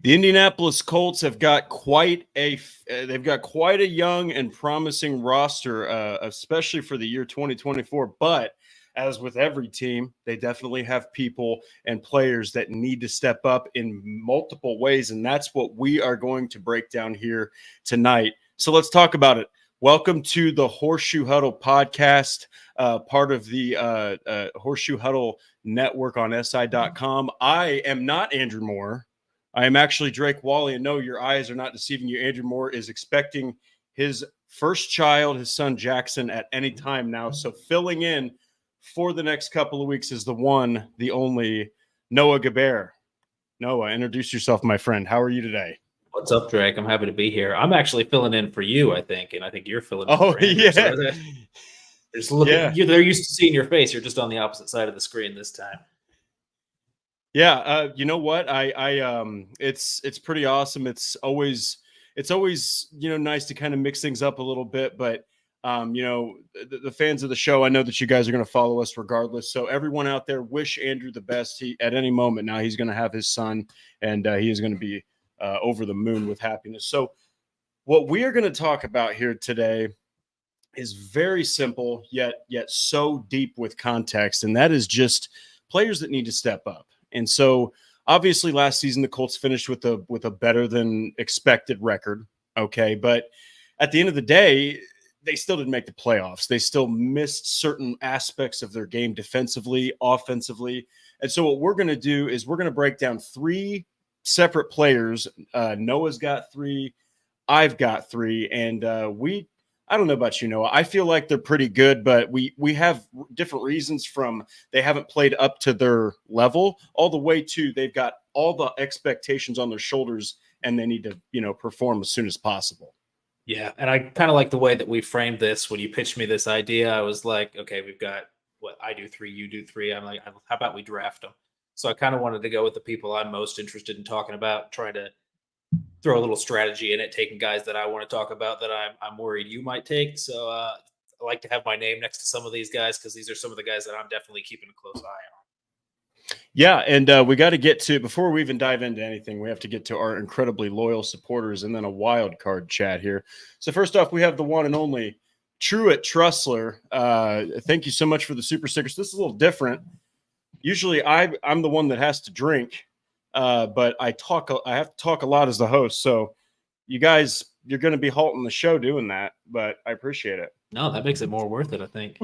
The Indianapolis Colts have got quite a young and promising roster, especially for the year 2024. But as with every team, they definitely have people and players that need to step up in multiple ways, and that's what we are going to break down here tonight. So let's talk about it. Welcome to the Horseshoe Huddle Podcast, part of the Horseshoe Huddle Network on SI.com. I am not Andrew Moore. I am actually Drake Wally, and no, your eyes are not deceiving you. Andrew Moore is expecting his first child, his son Jackson, at any time now. So filling in for the next couple of weeks is the one, the only Noah Gebert. Noah, introduce yourself, my friend. How are you today? What's up, Drake? I'm happy to be here. I'm actually filling in for you, I think, and I think you're filling in for Andrew. Yeah. So just looking, they're used to seeing your face. You're just on the opposite side of the screen this time. Yeah, you know what? It's pretty awesome. It's always nice to kind of mix things up a little bit, but the fans of the show, I know that you guys are going to follow us regardless. So everyone out there, wish Andrew the best. At any moment now, he's going to have his son, and he is going to be over the moon with happiness. So what we are going to talk about here today is very simple, yet so deep with context, and that is just players that need to step up. And so obviously last season, the Colts finished with a better than expected record. Okay. But at the end of the day, they still didn't make the playoffs. They still missed certain aspects of their game defensively, offensively. And so what we're going to do is we're going to break down three separate players. Noah's got three. I've got three. And I don't know about you, Noah. I feel like they're pretty good, but we have different reasons, from they haven't played up to their level all the way to they've got all the expectations on their shoulders and they need to, perform as soon as possible. Yeah, and I kind of like the way that we framed this. When you pitched me this idea, I was like, okay, we've got I do three, you do three. I'm like, how about we draft them? So I kind of wanted to go with the people I'm most interested in talking about, trying to throw a little strategy in it, taking guys that I want to talk about that I'm worried you might take. So I like to have my name next to some of these guys because these are some of the guys that I'm definitely keeping a close eye on. Yeah, and we got to get to, before we even dive into anything, we have to get to our incredibly loyal supporters and then a wild card chat here. So first off, we have the one and only Truett Trussler. Thank you so much for the super stickers. This is a little different. Usually I'm the one that has to drink. But I have to talk a lot as the host. So you guys, you're going to be halting the show doing that, but I appreciate it. No, that makes it more worth it, I think.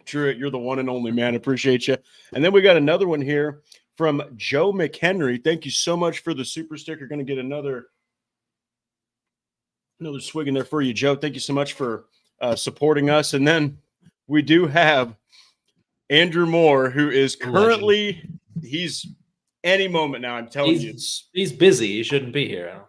True. You're the one and only, man. Appreciate you. And then we got another one here from Joe McHenry. Thank you so much for the super sticker. Going to get another swig in there for you, Joe. Thank you so much for supporting us. And then we do have Andrew Moore, who is currently, he's any moment now, I'm telling you. He's busy. He shouldn't be here.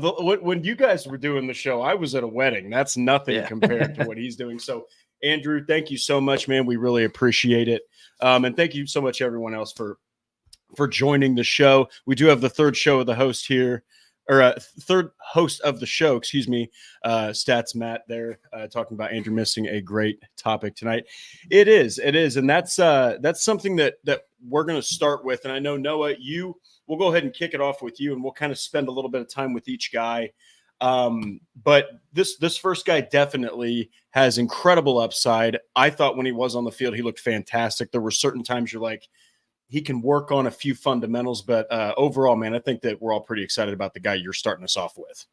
When you guys were doing the show, I was at a wedding. That's nothing compared to what he's doing. So, Andrew, thank you so much, man. We really appreciate it. And thank you so much, everyone else, for joining the show. We do have the third show of the host here, or third host of the show, excuse me, Stats Matt there, talking about Andrew missing a great topic tonight. It is, and that's something that we're going to start with. And I know, Noah, we'll go ahead and kick it off with you, and we'll kind of spend a little bit of time with each guy. But this first guy definitely has incredible upside. I thought when he was on the field, he looked fantastic. There were certain times you're like, he can work on a few fundamentals, but overall, man, I think that we're all pretty excited about the guy you're starting us off with.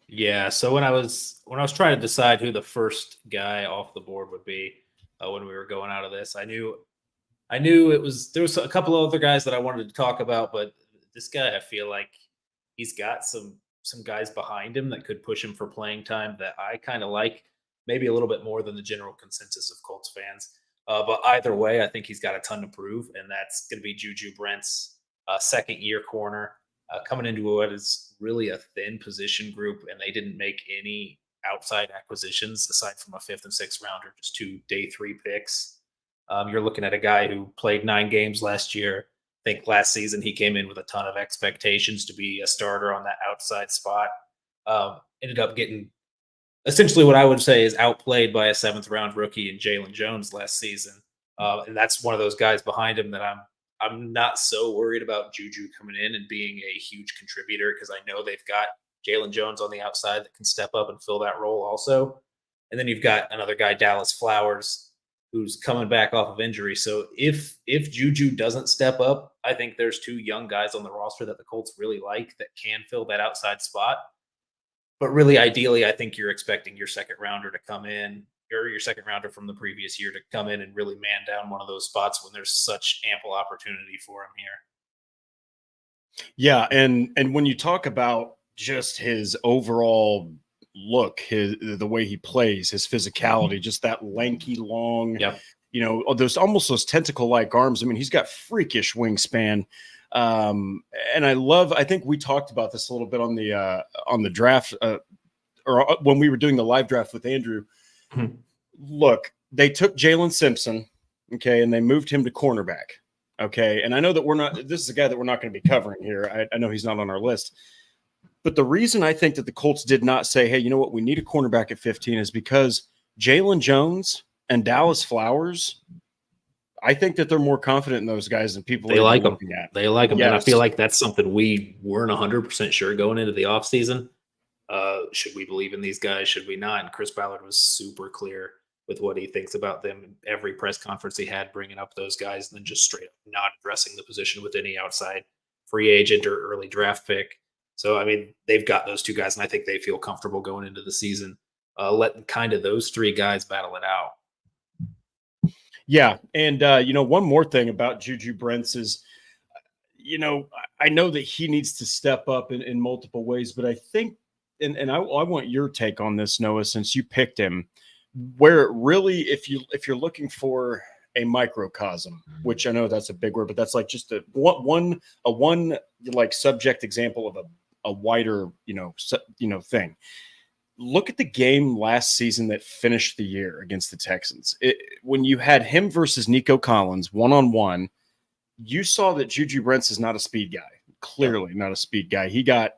Yeah. So when I was trying to decide who the first guy off the board would be when we were going out of this, I knew there was a couple of other guys that I wanted to talk about, but this guy, I feel like he's got some guys behind him that could push him for playing time that I kind of like, maybe a little bit more than the general consensus of Colts fans. But either way, I think he's got a ton to prove, and that's going to be Juju Brents, second-year corner, coming into what is really a thin position group, and they didn't make any outside acquisitions aside from a 5th and 6th rounder, just 2 day 3 picks. You're looking at a guy who played 9 games last year. I think last season he came in with a ton of expectations to be a starter on that outside spot. Ended up getting essentially what I would say is outplayed by a 7th round rookie in Jalen Jones last season. And that's one of those guys behind him that I'm not so worried about Juju coming in and being a huge contributor because I know they've got Jalen Jones on the outside that can step up and fill that role also. And then you've got another guy, Dallas Flowers, who's coming back off of injury. So if Juju doesn't step up, I think there's two young guys on the roster that the Colts really like that can fill that outside spot. But really, ideally, I think you're expecting your second rounder to come in, or your second rounder from the previous year to come in and really man down one of those spots when there's such ample opportunity for him here. Yeah, and when you talk about just his overall look, the way he plays, his physicality, just that lanky, long, Yep. There's almost those tentacle-like arms. I mean, he's got freakish wingspan. And I think we talked about this a little bit on the draft, or when we were doing the live draft with Andrew. Look, they took Jalen Simpson, okay, and they moved him to cornerback. Okay. And I know that this is a guy that we're not going to be covering here. I know he's not on our list. But the reason I think that the Colts did not say, hey, you know what, we need a cornerback at 15 is because Jalen Jones and Dallas Flowers, I think that they're more confident in those guys than people they like them. looking at. They like them. Yes. And I feel like that's something we weren't 100% sure going into the offseason. Should we believe in these guys? Should we not? And Chris Ballard was super clear with what he thinks about them in every press conference he had, bringing up those guys and then just straight up not addressing the position with any outside free agent or early draft pick. So, I mean, they've got those two guys, and I think they feel comfortable going into the season, letting kind of those three guys battle it out. Yeah. And, one more thing about Juju Brents is, I know that he needs to step up in multiple ways, but I think, and I want your take on this, Noah, since you picked him, where it really, if you're looking for a microcosm, which I know that's a big word, but that's like just a one like subject example of a wider, thing. Look at the game last season that finished the year against the Texans. When you had him versus Nico Collins one-on-one, you saw that Juju Brents is not a speed guy. Clearly not a speed guy. He got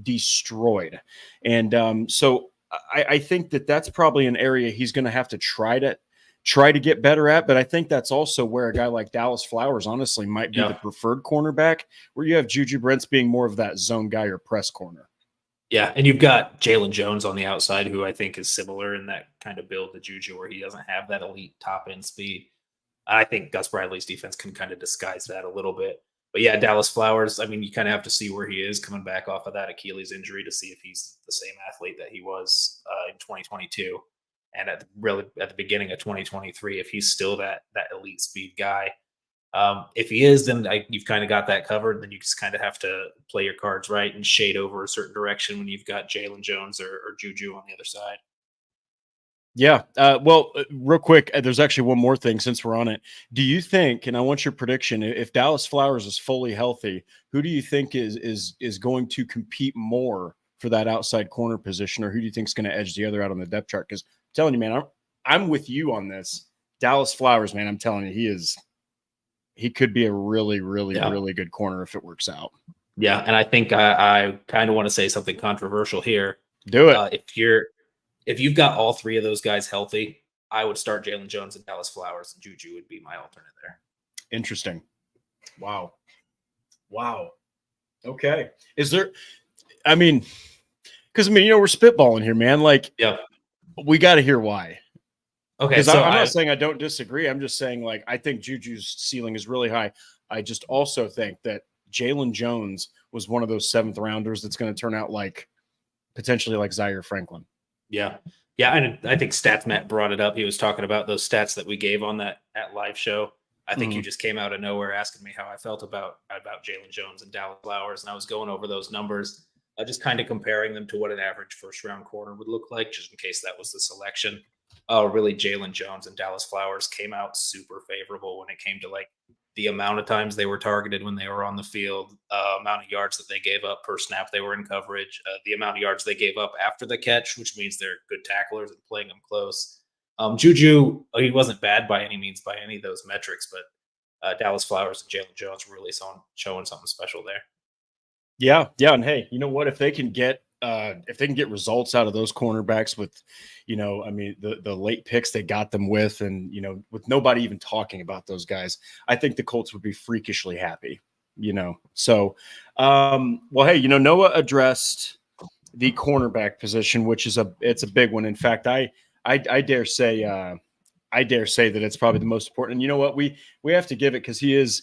destroyed. And so I think that that's probably an area he's going to have to try to get better at. But I think that's also where a guy like Dallas Flowers honestly might be the preferred cornerback, where you have Juju Brents being more of that zone guy or press corner. Yeah, and you've got Jalen Jones on the outside, who I think is similar in that kind of build to Juju, where he doesn't have that elite top-end speed. I think Gus Bradley's defense can kind of disguise that a little bit. But yeah, Dallas Flowers, I mean, you kind of have to see where he is coming back off of that Achilles injury to see if he's the same athlete that he was in 2022. And at the beginning of 2023, if he's still that elite speed guy. If he is, then you've kind of got that covered. Then you just kind of have to play your cards right and shade over a certain direction when you've got Jalen Jones or Juju on the other side. Yeah. Real quick, there's actually one more thing since we're on it. Do you think, and I want your prediction, if Dallas Flowers is fully healthy, who do you think is going to compete more for that outside corner position, or who do you think is going to edge the other out on the depth chart? Because I'm telling you, man, I'm with you on this. Dallas Flowers, man, I'm telling you, he could be a really, really, really good corner if it works out. Yeah, and I think I kind of want to say something controversial here. Do it. If you've got all three of those guys healthy, I would start Jalen Jones and Dallas Flowers, and Juju would be my alternate there. Interesting. Wow. Okay. Is there? I mean, because we're spitballing here, man. Like, we got to hear why. Okay, because I'm not saying I don't disagree. I'm just saying, like, I think Juju's ceiling is really high. I just also think that Jalen Jones was one of those seventh rounders that's going to turn out like potentially like Zaire Franklin. Yeah. And I think StatsMatt brought it up. He was talking about those stats that we gave on that live show. I think you just came out of nowhere asking me how I felt about Jalen Jones and Dallas Flowers, and I was going over those numbers, just kind of comparing them to what an average first-round corner would look like, just in case that was the selection. Really, Jalen Jones and Dallas Flowers came out super favorable when it came to like the amount of times they were targeted when they were on the field, amount of yards that they gave up per snap they were in coverage, the amount of yards they gave up after the catch, which means they're good tacklers and playing them close. Juju, he wasn't bad by any means by any of those metrics, but Dallas Flowers and Jalen Jones were really showing something special there. Yeah. And hey, you know what? If they can get if they can get results out of those cornerbacks with, I mean, the late picks they got them with, and, with nobody even talking about those guys, I think the Colts would be freakishly happy, So, well, hey, Noah addressed the cornerback position, which is it's a big one. In fact, I dare say that it's probably the most important. And you know what? We have to give it because he is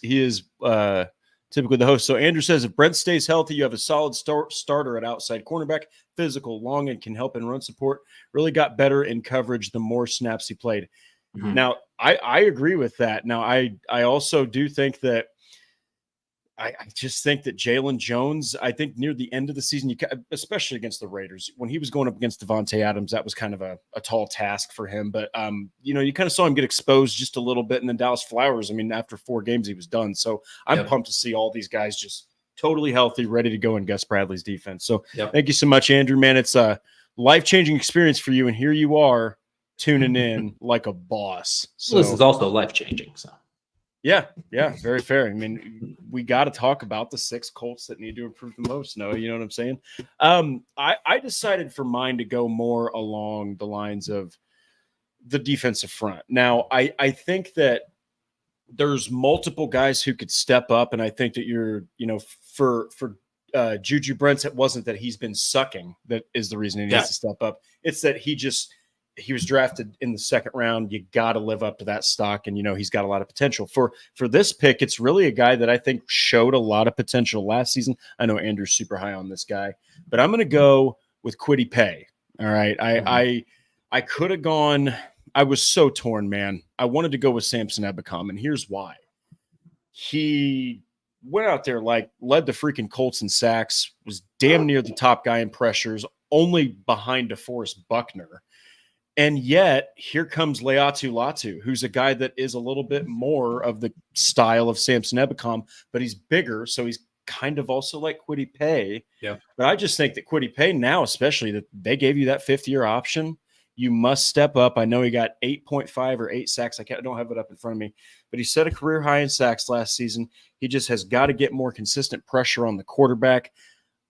typically the host. So Andrew says, if Brent stays healthy, you have a solid starter at outside cornerback, physical, long, and can help in run support. Really got better in coverage the more snaps he played. Mm-hmm. Now, I agree with that. Now, I also do think that I just think that Jalen Jones, I think near the end of the season, especially against the Raiders, when he was going up against Devontae Adams, that was kind of a tall task for him. But, you kind of saw him get exposed just a little bit. And then Dallas Flowers, I mean, after 4 games, he was done. So I'm pumped to see all these guys just totally healthy, ready to go in Gus Bradley's defense. So thank you so much, Andrew, man. It's a life-changing experience for you. And here you are tuning in like a boss. So this is also life-changing, so. Yeah, very fair. I mean, we got to talk about the 6 Colts that need to improve the most. No, you know what I'm saying? I decided for mine to go more along the lines of the defensive front. Now, I think that there's multiple guys who could step up, and I think that you're, for Juju Brents, it wasn't that he's been sucking that is the reason he needs to step up. It's that he was drafted in the 2nd round. You got to live up to that stock. And, he's got a lot of potential for this pick. It's really a guy that I think showed a lot of potential last season. I know Andrew's super high on this guy, but I'm going to go with Quitty Pay. All right. I could have gone, I was so torn, man. I wanted to go with Samson Ebukam, and here's why. He went out there, led the freaking Colts in sacks, was damn near the top guy in pressures, only behind DeForest Buckner. And yet, here comes Leatu Latu, who's a guy that is a little bit more of the style of Samson Ebukam, but he's bigger, so he's kind of also like Quitty Pay. Yeah. But I just think that Quitty Pay now, especially that they gave you that 5th-year option, you must step up. I know he got 8.5 or 8 sacks. I don't have it up in front of me, but he set a career high in sacks last season. He just has got to get more consistent pressure on the quarterback.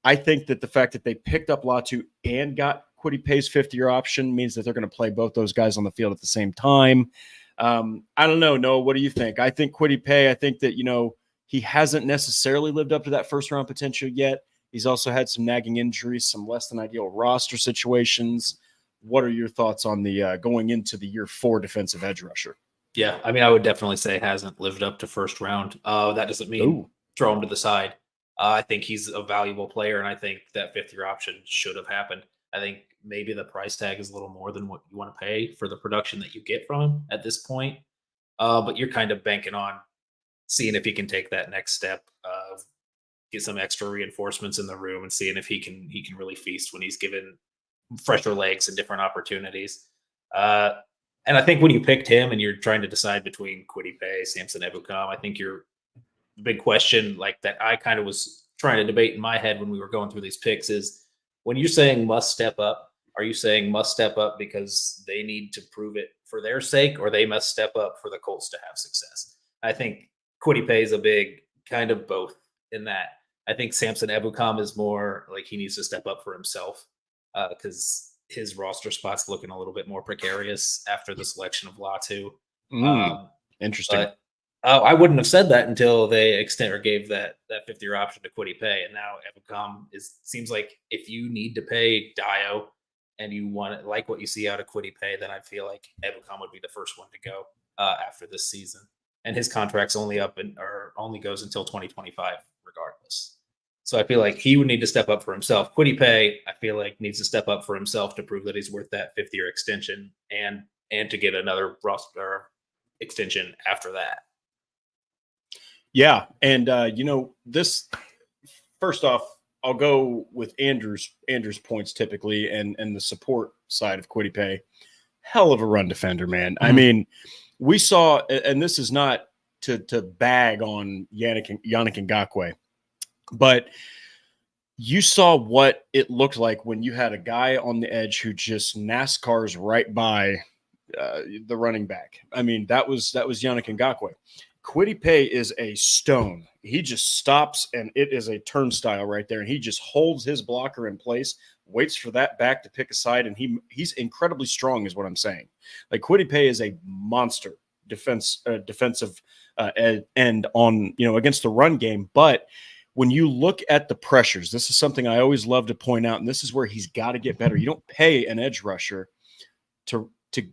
I think that the fact that they picked up Latu and got Quitty Pay's 5th-year option means that they're going to play both those guys on the field at the same time. I don't know, Noah, what do you think? I think Quitty Pay, I think that, he hasn't necessarily lived up to that 1st-round potential yet. He's also had some nagging injuries, some less than ideal roster situations. What are your thoughts on the going into the year 4 defensive edge rusher? Yeah, I mean, I would definitely say hasn't lived up to 1st round. That doesn't mean throw him to the side. I think he's a valuable player, and I think that 5th-year option should have happened. I think maybe the price tag is a little more than what you want to pay for the production that you get from him at this point. But you're kind of banking on seeing if he can take that next step, get some extra reinforcements in the room, and seeing if he can really feast when he's given fresher legs and different opportunities. And I think when you picked him and you're trying to decide between Quitty Pay, Samson Ebukam, I think the big question that I kind of was trying to debate in my head when we were going through these picks is, when you're saying must step up, are you saying must step up because they need to prove it for their sake, or they must step up for the Colts to have success? I think Quitty Pay is a big kind of both in that. I think Samson Ebukam is more like he needs to step up for himself because his roster spot's looking a little bit more precarious after the selection of Latu. Interesting. But I wouldn't have said that until they gave that 5th-year option to Quitty Pay, and now Ebukam seems like if you need to pay Dio and you want it, like what you see out of Quitty Pay, then I feel like Ebukam would be the first one to go after this season, and his contract's only goes until 2025 regardless. So I feel like he would need to step up for himself. Quitty Pay, I feel like, needs to step up for himself to prove that he's worth that 5th-year extension and to get another roster extension after that. Yeah. And, this, first off, I'll go with Andrew's points typically and the support side of Quitty Pay. Hell of a run defender, man. Mm-hmm. I mean, we saw, and this is not to bag on Yannick Ngakoue, but you saw what it looked like when you had a guy on the edge who just NASCARs right by the running back. I mean, that was Yannick Ngakoue. Quitty Pay is a stone. He just stops, and it is a turnstile right there, and he just holds his blocker in place waits for that back to pick a side, and he's incredibly strong is what I'm saying. Like Quitty Pay is a monster defensive end on, against the run game. But when you look at the pressures, this is something I always love to point out, and this is where he's got to get better. You don't pay an edge rusher to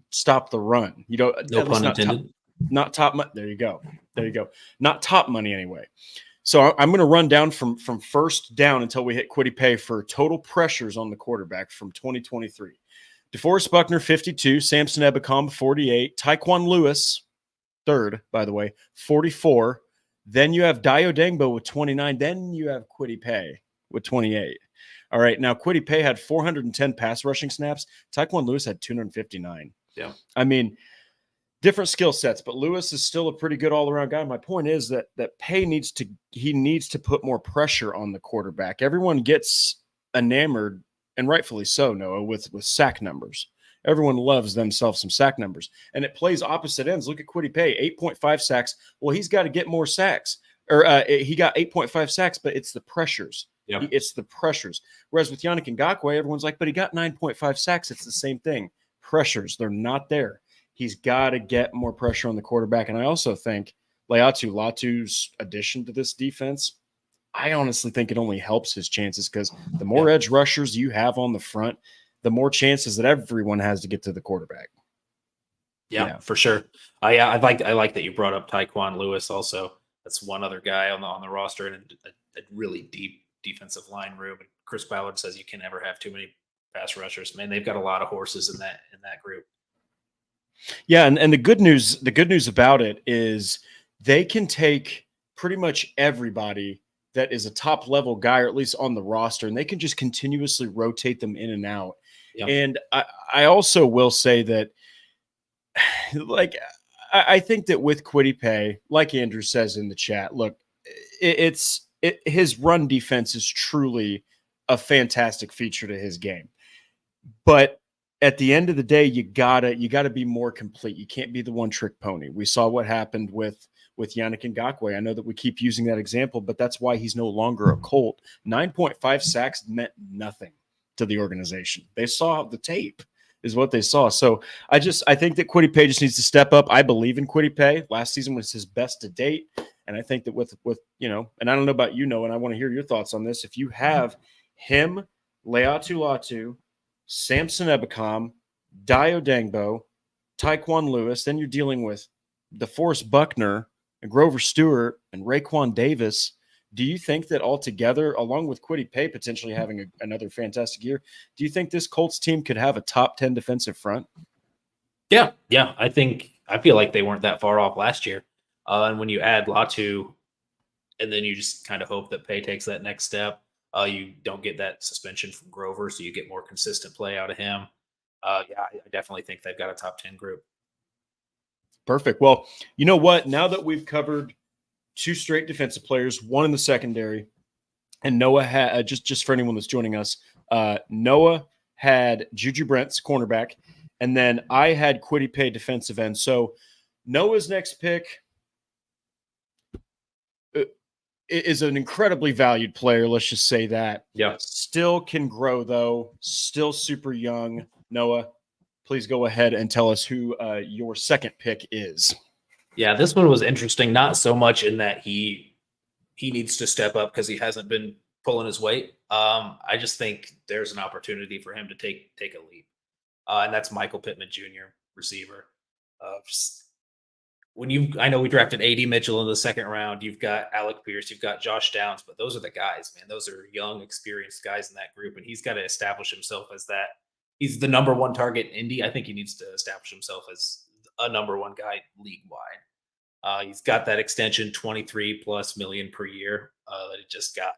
stop the run. You don't. No pun intended. Not top money. There you go. Not top money anyway. So I'm going to run down from first down until we hit Quitty Pay for total pressures on the quarterback from 2023. DeForest Buckner, 52. Samson Ebukam, 48. Tyquan Lewis, third, by the way, 44. Then you have Dio Dengbo with 29. Then you have Quitty Pay with 28. All right, now Quitty Pay had 410 pass rushing snaps. Tyquan Lewis had 259. Yeah. I mean, different skill sets, but Lewis is still a pretty good all-around guy. My point is that Pay needs to put more pressure on the quarterback. Everyone gets enamored, and rightfully so, Noah, with sack numbers. Everyone loves themselves some sack numbers, and it plays opposite ends. Look at Quitty Pay, 8.5 sacks. Well, he's got to get more sacks, or he got 8.5 sacks, but it's the pressures. Yep. It's the pressures. Whereas with Yannick Ngakoue, everyone's like, but he got 9.5 sacks. It's the same thing. Pressures, they're not there. He's got to get more pressure on the quarterback. And I also think Latu's addition to this defense, I honestly think it only helps his chances, because the more edge rushers you have on the front, the more chances that everyone has to get to the quarterback. Yeah, for sure. I like that you brought up Tyquan Lewis also. That's one other guy on the roster, and a really deep defensive line room. And Chris Ballard says you can never have too many pass rushers. Man, they've got a lot of horses in that group. Yeah, and the good news about it is they can take pretty much everybody that is a top level guy, or at least on the roster, and they can just continuously rotate them in and out. Yep. And I also will say that, like, I think that with Quitty Pay, like Andrew says in the chat, look, his run defense is truly a fantastic feature to his game. But at the end of the day, you gotta be more complete. You can't be the one-trick pony. We saw what happened with Yannick Ngakoue. I know that we keep using that example, but that's why he's no longer a Colt. 9.5 sacks meant nothing to the organization. They saw the tape, is what they saw. So I think that Quitty Pay just needs to step up. I believe in Quitty Pay. Last season was his best to date. And I think that with and I don't know about and I want to hear your thoughts on this. If you have him, Latu, Samson Ebukam, Dio Dengbo, Tyquan Lewis, then you're dealing with DeForest Buckner and Grover Stewart and Raekwon Davis. Do you think that altogether, along with Quitty Pay potentially having another fantastic year, do you think this Colts team could have a top 10 defensive front? Yeah. I feel like they weren't that far off last year. And when you add Latu, and then you just kind of hope that Pay takes that next step, you don't get that suspension from Grover, so you get more consistent play out of him. I definitely think they've got a top 10 group. Perfect. Well, you know what? Now that we've covered two straight defensive players, one in the secondary, and Noah had just for anyone that's joining us, Noah had Juju Brents, cornerback, and then I had Quitty Pay, defensive end. So Noah's next pick is an incredibly valued player. Let's just say that. Yeah. Still can grow, though. Still super young. Noah, please go ahead and tell us who your second pick is. Yeah, this one was interesting. Not so much in that he needs to step up because he hasn't been pulling his weight. I just think there's an opportunity for him to take a leap, and that's Michael Pitman Jr., receiver. I know we drafted A.D. Mitchell in the second round. You've got Alec Pierce, you've got Josh Downs, but those are the guys, man. Those are young, experienced guys in that group, and he's got to establish himself as that. He's the number one target in Indy. I think he needs to establish himself as a number one guy league-wide. He's got that extension, $23+ million per year that he just got.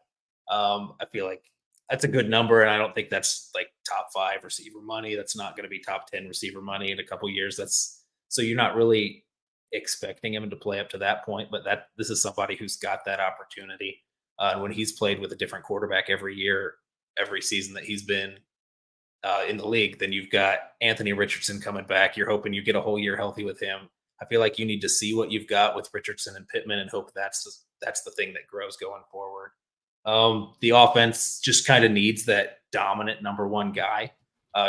I feel like that's a good number, and I don't think that's like top 5 receiver money. That's not going to be top 10 receiver money in a couple years. So you're not really expecting him to play up to that point, but this is somebody who's got that opportunity. When he's played with a different quarterback every year, every season that he's been in the league, then you've got Anthony Richardson coming back. You're hoping you get a whole year healthy with him. I feel like you need to see what you've got with Richardson and Pittman and hope that's the thing that grows going forward. The offense just kind of needs that dominant number one guy.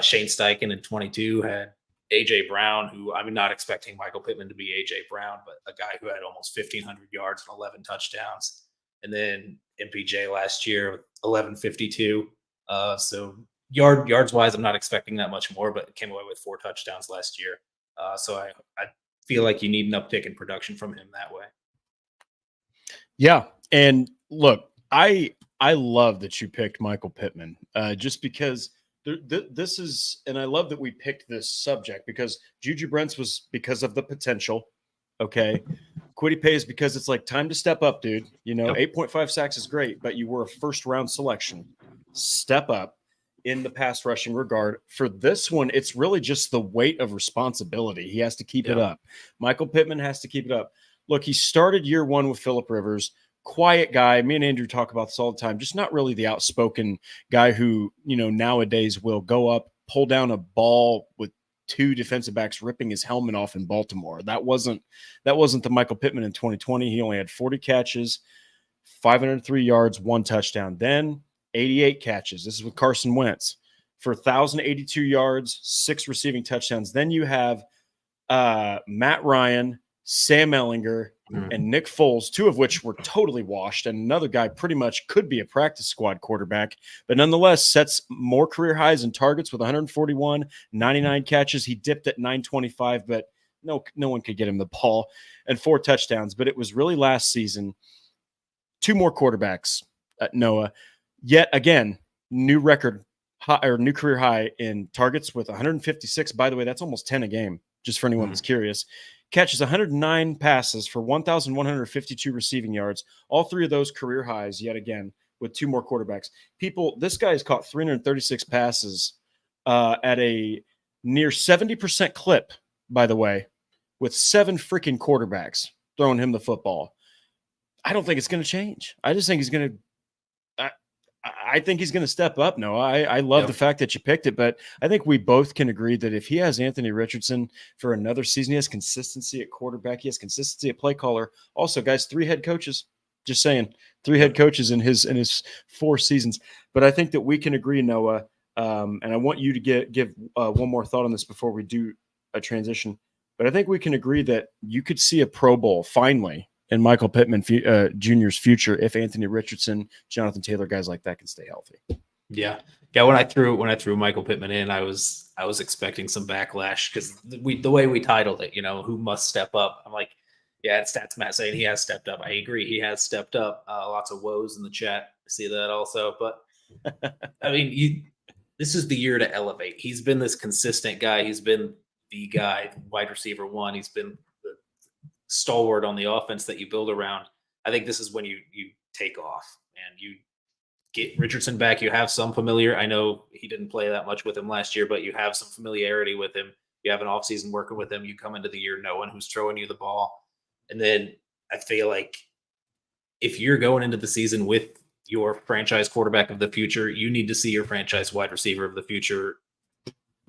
Shane Steichen in 22 had A.J. Brown, who I'm not expecting Michael Pittman to be A.J. Brown, but a guy who had almost 1,500 yards and 11 touchdowns. And then MPJ last year with 1152. So yards wise, I'm not expecting that much more, but came away with 4 touchdowns last year. So I feel like you need an uptick in production from him that way. Yeah. And look, I love that you picked Michael Pittman just because this is, and I love that we picked this subject because Juju Brents was because of the potential. Okay. Quitty Pay is because it's like time to step up, dude. 8.5 sacks is great, but you were a first round selection. Step up in the pass rushing regard. For this one, it's really just the weight of responsibility. He has to keep it up. Michael Pittman has to keep it up. Look, he started year one with Phillip Rivers. Quiet guy. Me and Andrew talk about this all the time. Just not really the outspoken guy who, nowadays will go up, pull down a ball with 2 defensive backs ripping his helmet off in Baltimore. That wasn't the Michael Pittman in 2020. He only had 40 catches, 503 yards, 1 touchdown. Then 88 catches. This is with Carson Wentz for 1,082 yards, 6 receiving touchdowns. Then you have Matt Ryan, Sam Ellinger, and Nick Foles, 2 of which were totally washed. And another guy pretty much could be a practice squad quarterback, but nonetheless sets more career highs in targets with 141, 99 catches. He dipped at 925, but no one could get him the ball, and 4 touchdowns. But it was really last season. 2 more quarterbacks at Noah. Yet again, new record high or new career high in targets with 156. By the way, that's almost 10 a game, just for anyone that's curious. Catches 109 passes for 1,152 receiving yards. All 3 of those career highs yet again with 2 more quarterbacks. This guy has caught 336 passes at a near 70% clip, by the way, with 7 freaking quarterbacks throwing him the football. I don't think it's going to change. I just think he's going to I think he's going to step up. No, I love the fact that you picked it, but I think we both can agree that if he has Anthony Richardson for another season, he has consistency at quarterback, he has consistency at play caller. Also, guys, 3 head coaches. Just saying, 3 head coaches in his 4 seasons. But I think that we can agree, Noah. And I want you to give one more thought on this before we do a transition. But I think we can agree that you could see a Pro Bowl finally in Michael Pittman Jr.'s future if Anthony Richardson, Jonathan Taylor, guys like that can stay healthy. Yeah. When I threw Michael Pittman in, I was expecting some backlash because the way we titled it, who must step up. I'm like, yeah, it's Stats Matt saying he has stepped up. I agree, he has stepped up. Lots of woes in the chat. I see that also, but I mean, this is the year to elevate. He's been this consistent guy. He's been the guy, wide receiver 1. He's been stalwart on the offense that you build around. I think this is when you take off and you get Richardson back. You have some familiar. I know he didn't play that much with him last year, but you have some familiarity with him. You have an offseason working with him. You come into the year knowing who's throwing you the ball. And then I feel like if you're going into the season with your franchise quarterback of the future, you need to see your franchise wide receiver of the future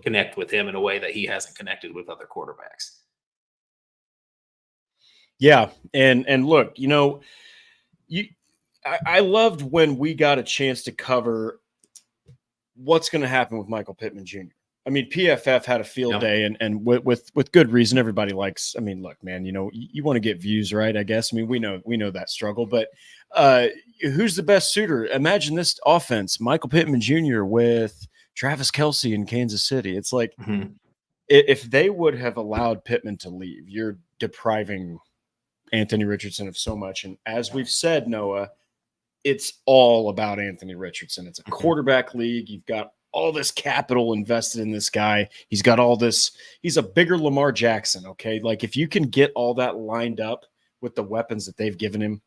connect with him in a way that he hasn't connected with other quarterbacks. Yeah. And look, I loved when we got a chance to cover what's going to happen with Michael Pittman Jr. I mean, PFF had a field day and with good reason. Everybody likes, look, man, you want to get views, right? I guess. We know that struggle, but who's the best suitor? Imagine this offense, Michael Pittman Jr. with Travis Kelce in Kansas City. It's like, if they would have allowed Pittman to leave, you're depriving Anthony Richardson of so much. And as we've said, Noah, it's all about Anthony Richardson. It's a quarterback league. You've got all this capital invested in this guy. He's got all this. He's a bigger Lamar Jackson. Okay. Like if you can get all that lined up with the weapons that they've given him,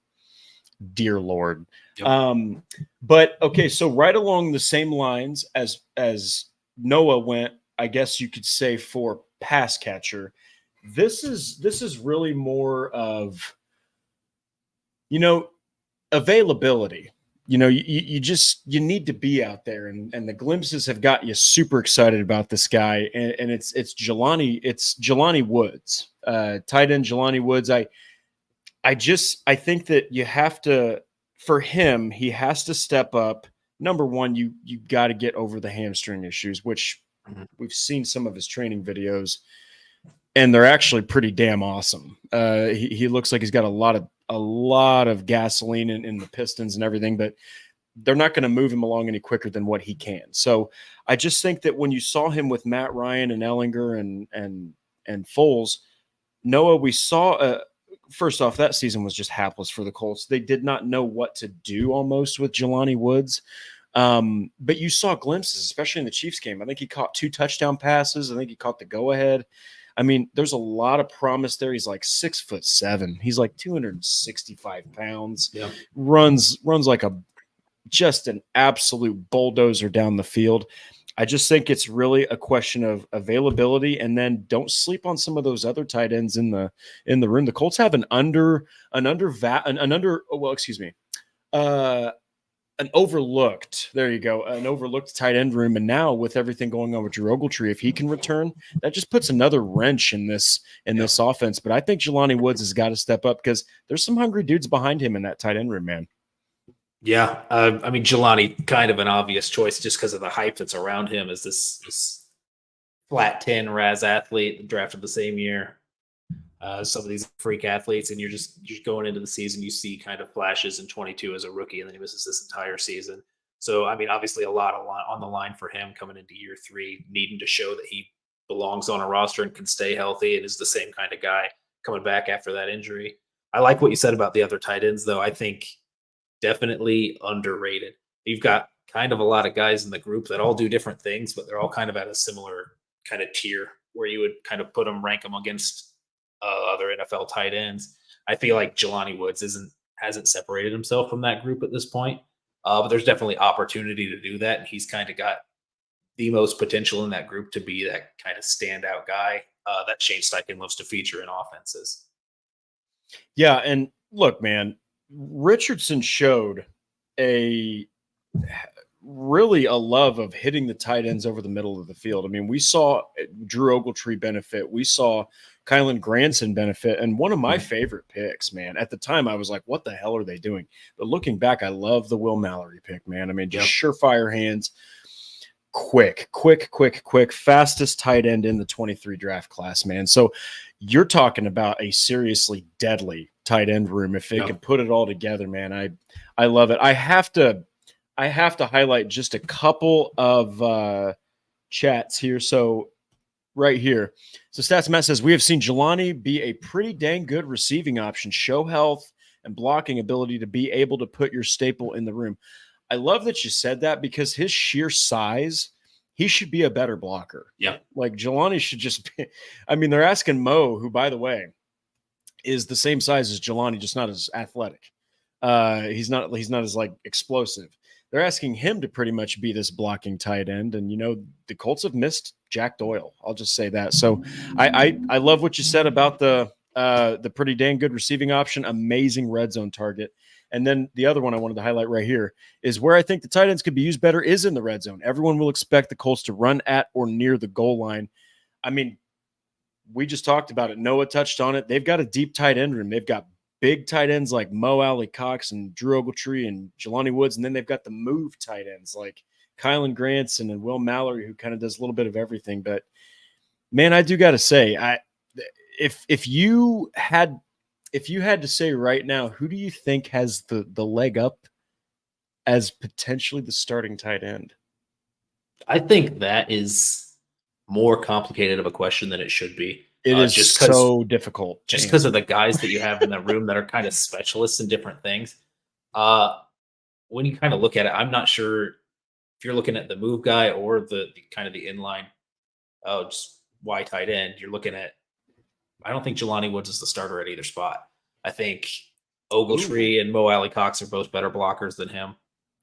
dear Lord. Yep. But okay. So right along the same lines as Noah went, I guess you could say for pass catcher, this is really more of, availability. You you need to be out there, and the glimpses have got you super excited about this guy. And it's Jelani Woods, tight end Jelani Woods. I think that you have to, for him, he has to step up number one, you got to get over the hamstring issues, which we've seen some of his training videos, and they're actually pretty damn awesome. He looks like he's got a lot of gasoline in the pistons and everything, but they're not going to move him along any quicker than what he can. So I just think that when you saw him with Matt Ryan and Ellinger and Foles, Noah, we saw first off, that season was just hapless for the Colts. They did not know what to do almost with Jelani Woods. But you saw glimpses, especially in the Chiefs game. I think he caught 2 touchdown passes. I think he caught the go-ahead. I mean, there's a lot of promise there. He's like 6'7". He's like 265 pounds. Yeah. Runs like just an absolute bulldozer down the field. I just think it's really a question of availability, and then don't sleep on some of those other tight ends in the room. The Colts have an overlooked tight end room. And now with everything going on with Drew Ogletree, if he can return, that just puts another wrench in this offense. But I think Jelani Woods has got to step up because there's some hungry dudes behind him in that tight end room, man. Yeah. I mean, Jelani, kind of an obvious choice just because of the hype that's around him as this flat 10 Raz athlete drafted the same year. Some of these freak athletes, and you're going into the season, you see kind of flashes in 22 as a rookie, and then he misses this entire season. So, I mean, obviously a lot on the line for him coming into year 3, needing to show that he belongs on a roster and can stay healthy and is the same kind of guy coming back after that injury. I like what you said about the other tight ends, though. I think definitely underrated. You've got kind of a lot of guys in the group that all do different things, but they're all kind of at a similar kind of tier where you would kind of rank them against other NFL tight ends. I feel like Jelani Woods hasn't separated himself from that group at this point, but there's definitely opportunity to do that, and he's kind of got the most potential in that group to be that kind of standout guy that Shane Steichen loves to feature in offenses. Yeah, and look, man, Richardson showed really a love of hitting the tight ends over the middle of the field. I mean, we saw Drew Ogletree benefit. We saw Kylan Granson benefit. And one of my favorite picks, man, at the time I was like, what the hell are they doing? But looking back, I love the Will Mallory pick, man. I mean, just surefire hands, quick, fastest tight end in the 23 draft class, man. So you're talking about a seriously deadly tight end room. If they could put it all together, man, I love it. I have to highlight just a couple of chats here. So right here. So Stats Matt says, we have seen Jelani be a pretty dang good receiving option, show health and blocking ability to be able to put your staple in the room. I love that you said that because his sheer size, he should be a better blocker. Yeah. Like Jelani should just be, I mean, they're asking Mo, who, by the way, is the same size as Jelani, just not as athletic. He's not as like explosive. They're asking him to pretty much be this blocking tight end. And, you know, the Colts have missed Jack Doyle. I'll just say that. So I love what you said about the pretty dang good receiving option, amazing red zone target. And then the other one I wanted to highlight right here is where I think the tight ends could be used better is in the red zone. Everyone will expect the Colts to run at or near the goal line. I mean, we just talked about it. Noah touched on it. They've got a deep tight end room. They've got big tight ends like Mo Alley Cox and Drew Ogletree and Jelani Woods. And then they've got the move tight ends like Kylan Granson and Will Mallory, who kind of does a little bit of everything. But man, I do got to say, if you had to say right now, who do you think has the leg up as potentially the starting tight end? I think that is more complicated of a question than it should be. It is just so difficult. Just because of the guys that you have in the room that are kind of specialists in different things. When you kind of look at it, I'm not sure if you're looking at the move guy or the kind of the inline, just Y tight end. You're looking at, I don't think Jelani Woods is the starter at either spot. I think Ogletree and Mo Alley Cox are both better blockers than him.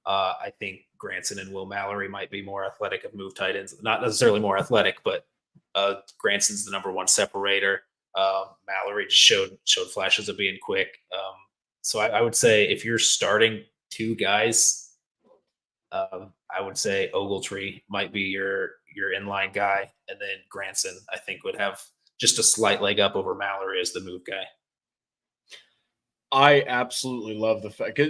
I think Granson and Will Mallory might be more athletic of move tight ends. Not necessarily more athletic, but Granson's the number one separator. Mallory just showed flashes of being quick. So I would say if you're starting 2 guys, I would say Ogletree might be your inline guy, and then Granson I think would have just a slight leg up over Mallory as the move guy. I absolutely love the fact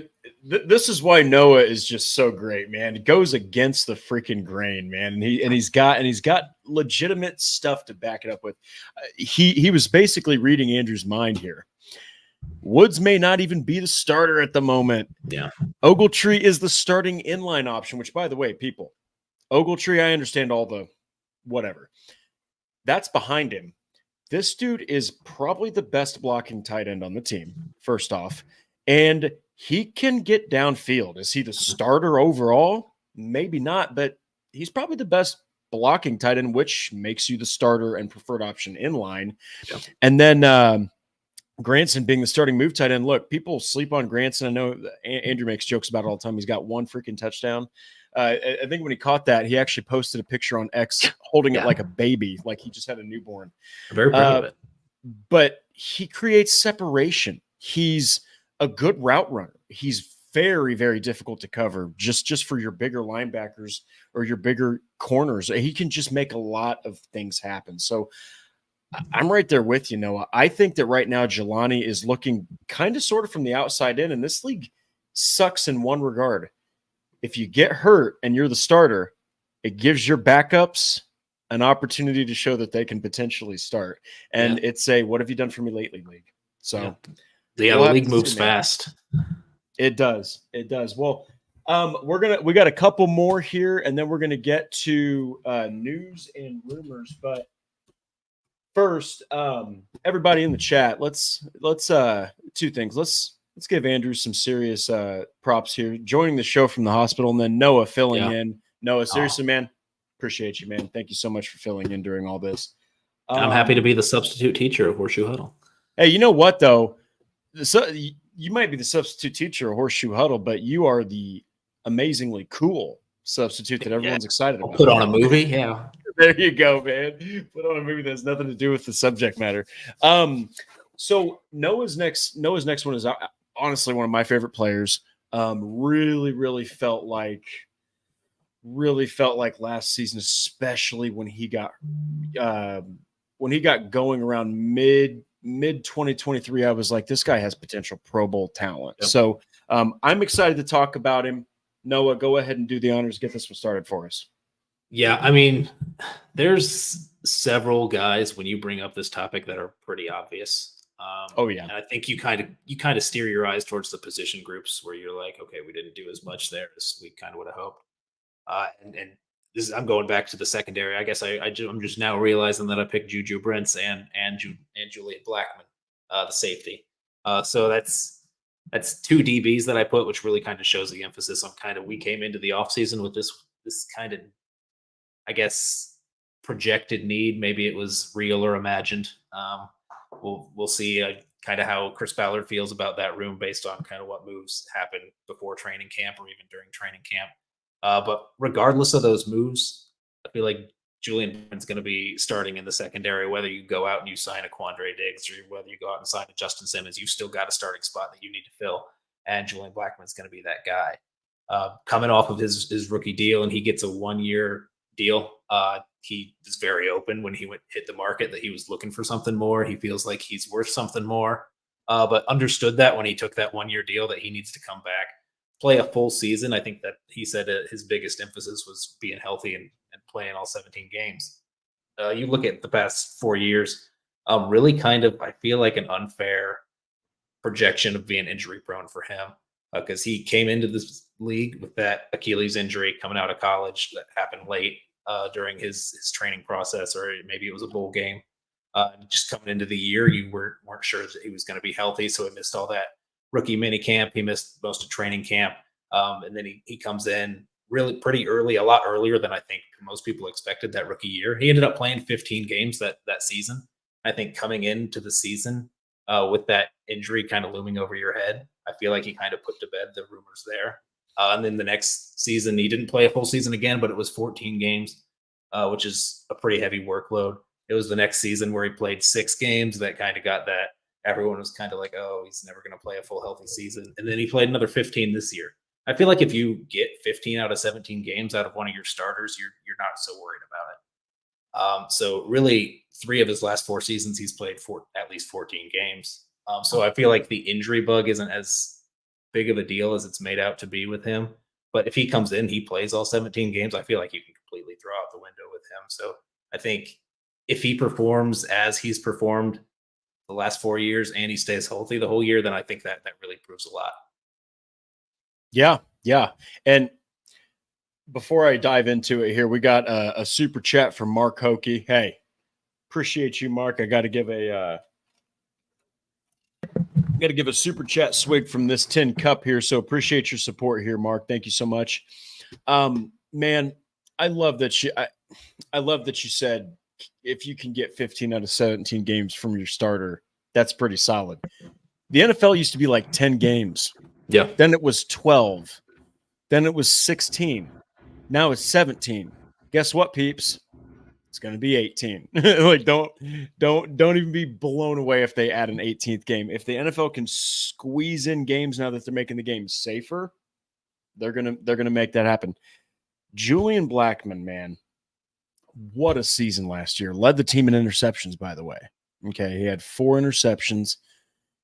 this is why Noah is just so great, man. It goes against the freaking grain, man, and he's got legitimate stuff to back it up with. He was basically reading Andrew's mind here. Woods may not even be the starter at the moment. Yeah, Ogletree is the starting inline option. Which, by the way, people, Ogletree, I understand all the whatever. That's behind him. This dude is probably the best blocking tight end on the team, first off. And he can get downfield. Is he the starter overall? Maybe not, but he's probably the best blocking tight end, which makes you the starter and preferred option in line. Yeah. And then Granson being the starting move tight end. Look, people sleep on Granson. I know Andrew makes jokes about it all the time. He's got one freaking touchdown. I think when he caught that, he actually posted a picture on X holding it like a baby, like he just had a newborn. I'm very proud of it. But he creates separation. He's a good route runner. He's very, very difficult to cover just for your bigger linebackers or your bigger corners. He can just make a lot of things happen. So I'm right there with you, Noah. I think that right now Jelani is looking kind of sort of from the outside in, and this league sucks in one regard. If you get hurt and you're the starter, it gives your backups an opportunity to show that they can potentially start. And it's a, what have you done for me lately, league? So the league moves fast. It does. It does. Well, we got a couple more here, and then we're going to get to news and rumors. But first, everybody in the chat, let's two things. Let's give Andrew some serious props here. Joining the show from the hospital, and then Noah filling in. Noah, seriously, man, appreciate you, man. Thank you so much for filling in during all this. I'm happy to be the substitute teacher of Horseshoe Huddle. Hey, you know what, though? You might be the substitute teacher of Horseshoe Huddle, but you are the amazingly cool substitute that everyone's excited about. Put on a movie, yeah. There you go, man. Put on a movie that has nothing to do with the subject matter. So Noah's next one is honestly one of my favorite players. Really felt like last season, especially when he got going around mid 2023. I was like, this guy has potential Pro Bowl talent. Yep. So I'm excited to talk about him. Noah, go ahead and do the honors. Get this one started for us. Yeah, I mean, there's several guys when you bring up this topic that are pretty obvious. And I think you kind of steer your eyes towards the position groups where you're like, okay, we didn't do as much there as we kind of would have hoped. And this is, I'm going back to the secondary. I guess I'm just now realizing that I picked Juju Brents and Julian Blackman, the safety. So that's two DBs that I put, which really kind of shows the emphasis on kind of we came into the offseason with this kind of, I guess, projected need. Maybe it was real or imagined. We'll see kind of how Chris Ballard feels about that room based on kind of what moves happen before training camp or even during training camp. But regardless of those moves, I feel like Julian Brent's going to be starting in the secondary. Whether you go out and you sign a Quandre Diggs or whether you go out and sign a Justin Simmons, you've still got a starting spot that you need to fill. And Julian Blackman's going to be that guy. Coming off of his rookie deal, and he gets a 1-year deal. He is very open when he hit the market that he was looking for something more. He feels like he's worth something more, but understood that when he took that 1-year deal that he needs to come back, play a full season. I think that he said his biggest emphasis was being healthy and playing all 17 games. You look at the past 4 years, really kind of, I feel like an unfair projection of being injury prone for him because he came into this league with that Achilles injury coming out of college that happened late during his training process, or maybe it was a bowl game. Just coming into the year, you weren't sure that he was going to be healthy, so he missed all that rookie mini camp. He missed most of training camp, and then he comes in really pretty early, a lot earlier than I think most people expected that rookie year. He ended up playing 15 games that season. I think coming into the season with that injury kind of looming over your head, I feel like he kind of put to bed the rumors there. And then the next season, he didn't play a full season again, but it was 14 games, which is a pretty heavy workload. It was the next season where he played 6 games that kind of got that. Everyone was kind of like, oh, he's never going to play a full healthy season. And then he played another 15 this year. I feel like if you get 15 out of 17 games out of one of your starters, you're not so worried about it. So really 3 of his last 4 seasons, he's played at least 14 games. So I feel like the injury bug isn't as big of a deal as it's made out to be with him. But if he comes in, he plays all 17 games, I feel like you can completely throw out the window with him. So I think if he performs as he's performed the last 4 years and he stays healthy the whole year, then I think that really proves a lot. Yeah, yeah. And before I dive into it here, we got a super chat from Mark Hokie. Hey, appreciate you, Mark. I got to give a super chat swig from this tin cup here. So appreciate your support here, Mark. Thank you so much. Man, I love that I love that you said if you can get 15 out of 17 games from your starter, that's pretty solid. The NFL used to be like 10 games. Yeah. Then it was 12. Then it was 16. Now it's 17. Guess what, peeps? It's going to be 18. Like don't even be blown away if they add an 18th game. If the NFL can squeeze in games now that they're making the game safer, they're going to make that happen. Julian Blackman, man, what a season last year. Led the team in interceptions, by the way. Okay, he had 4 interceptions.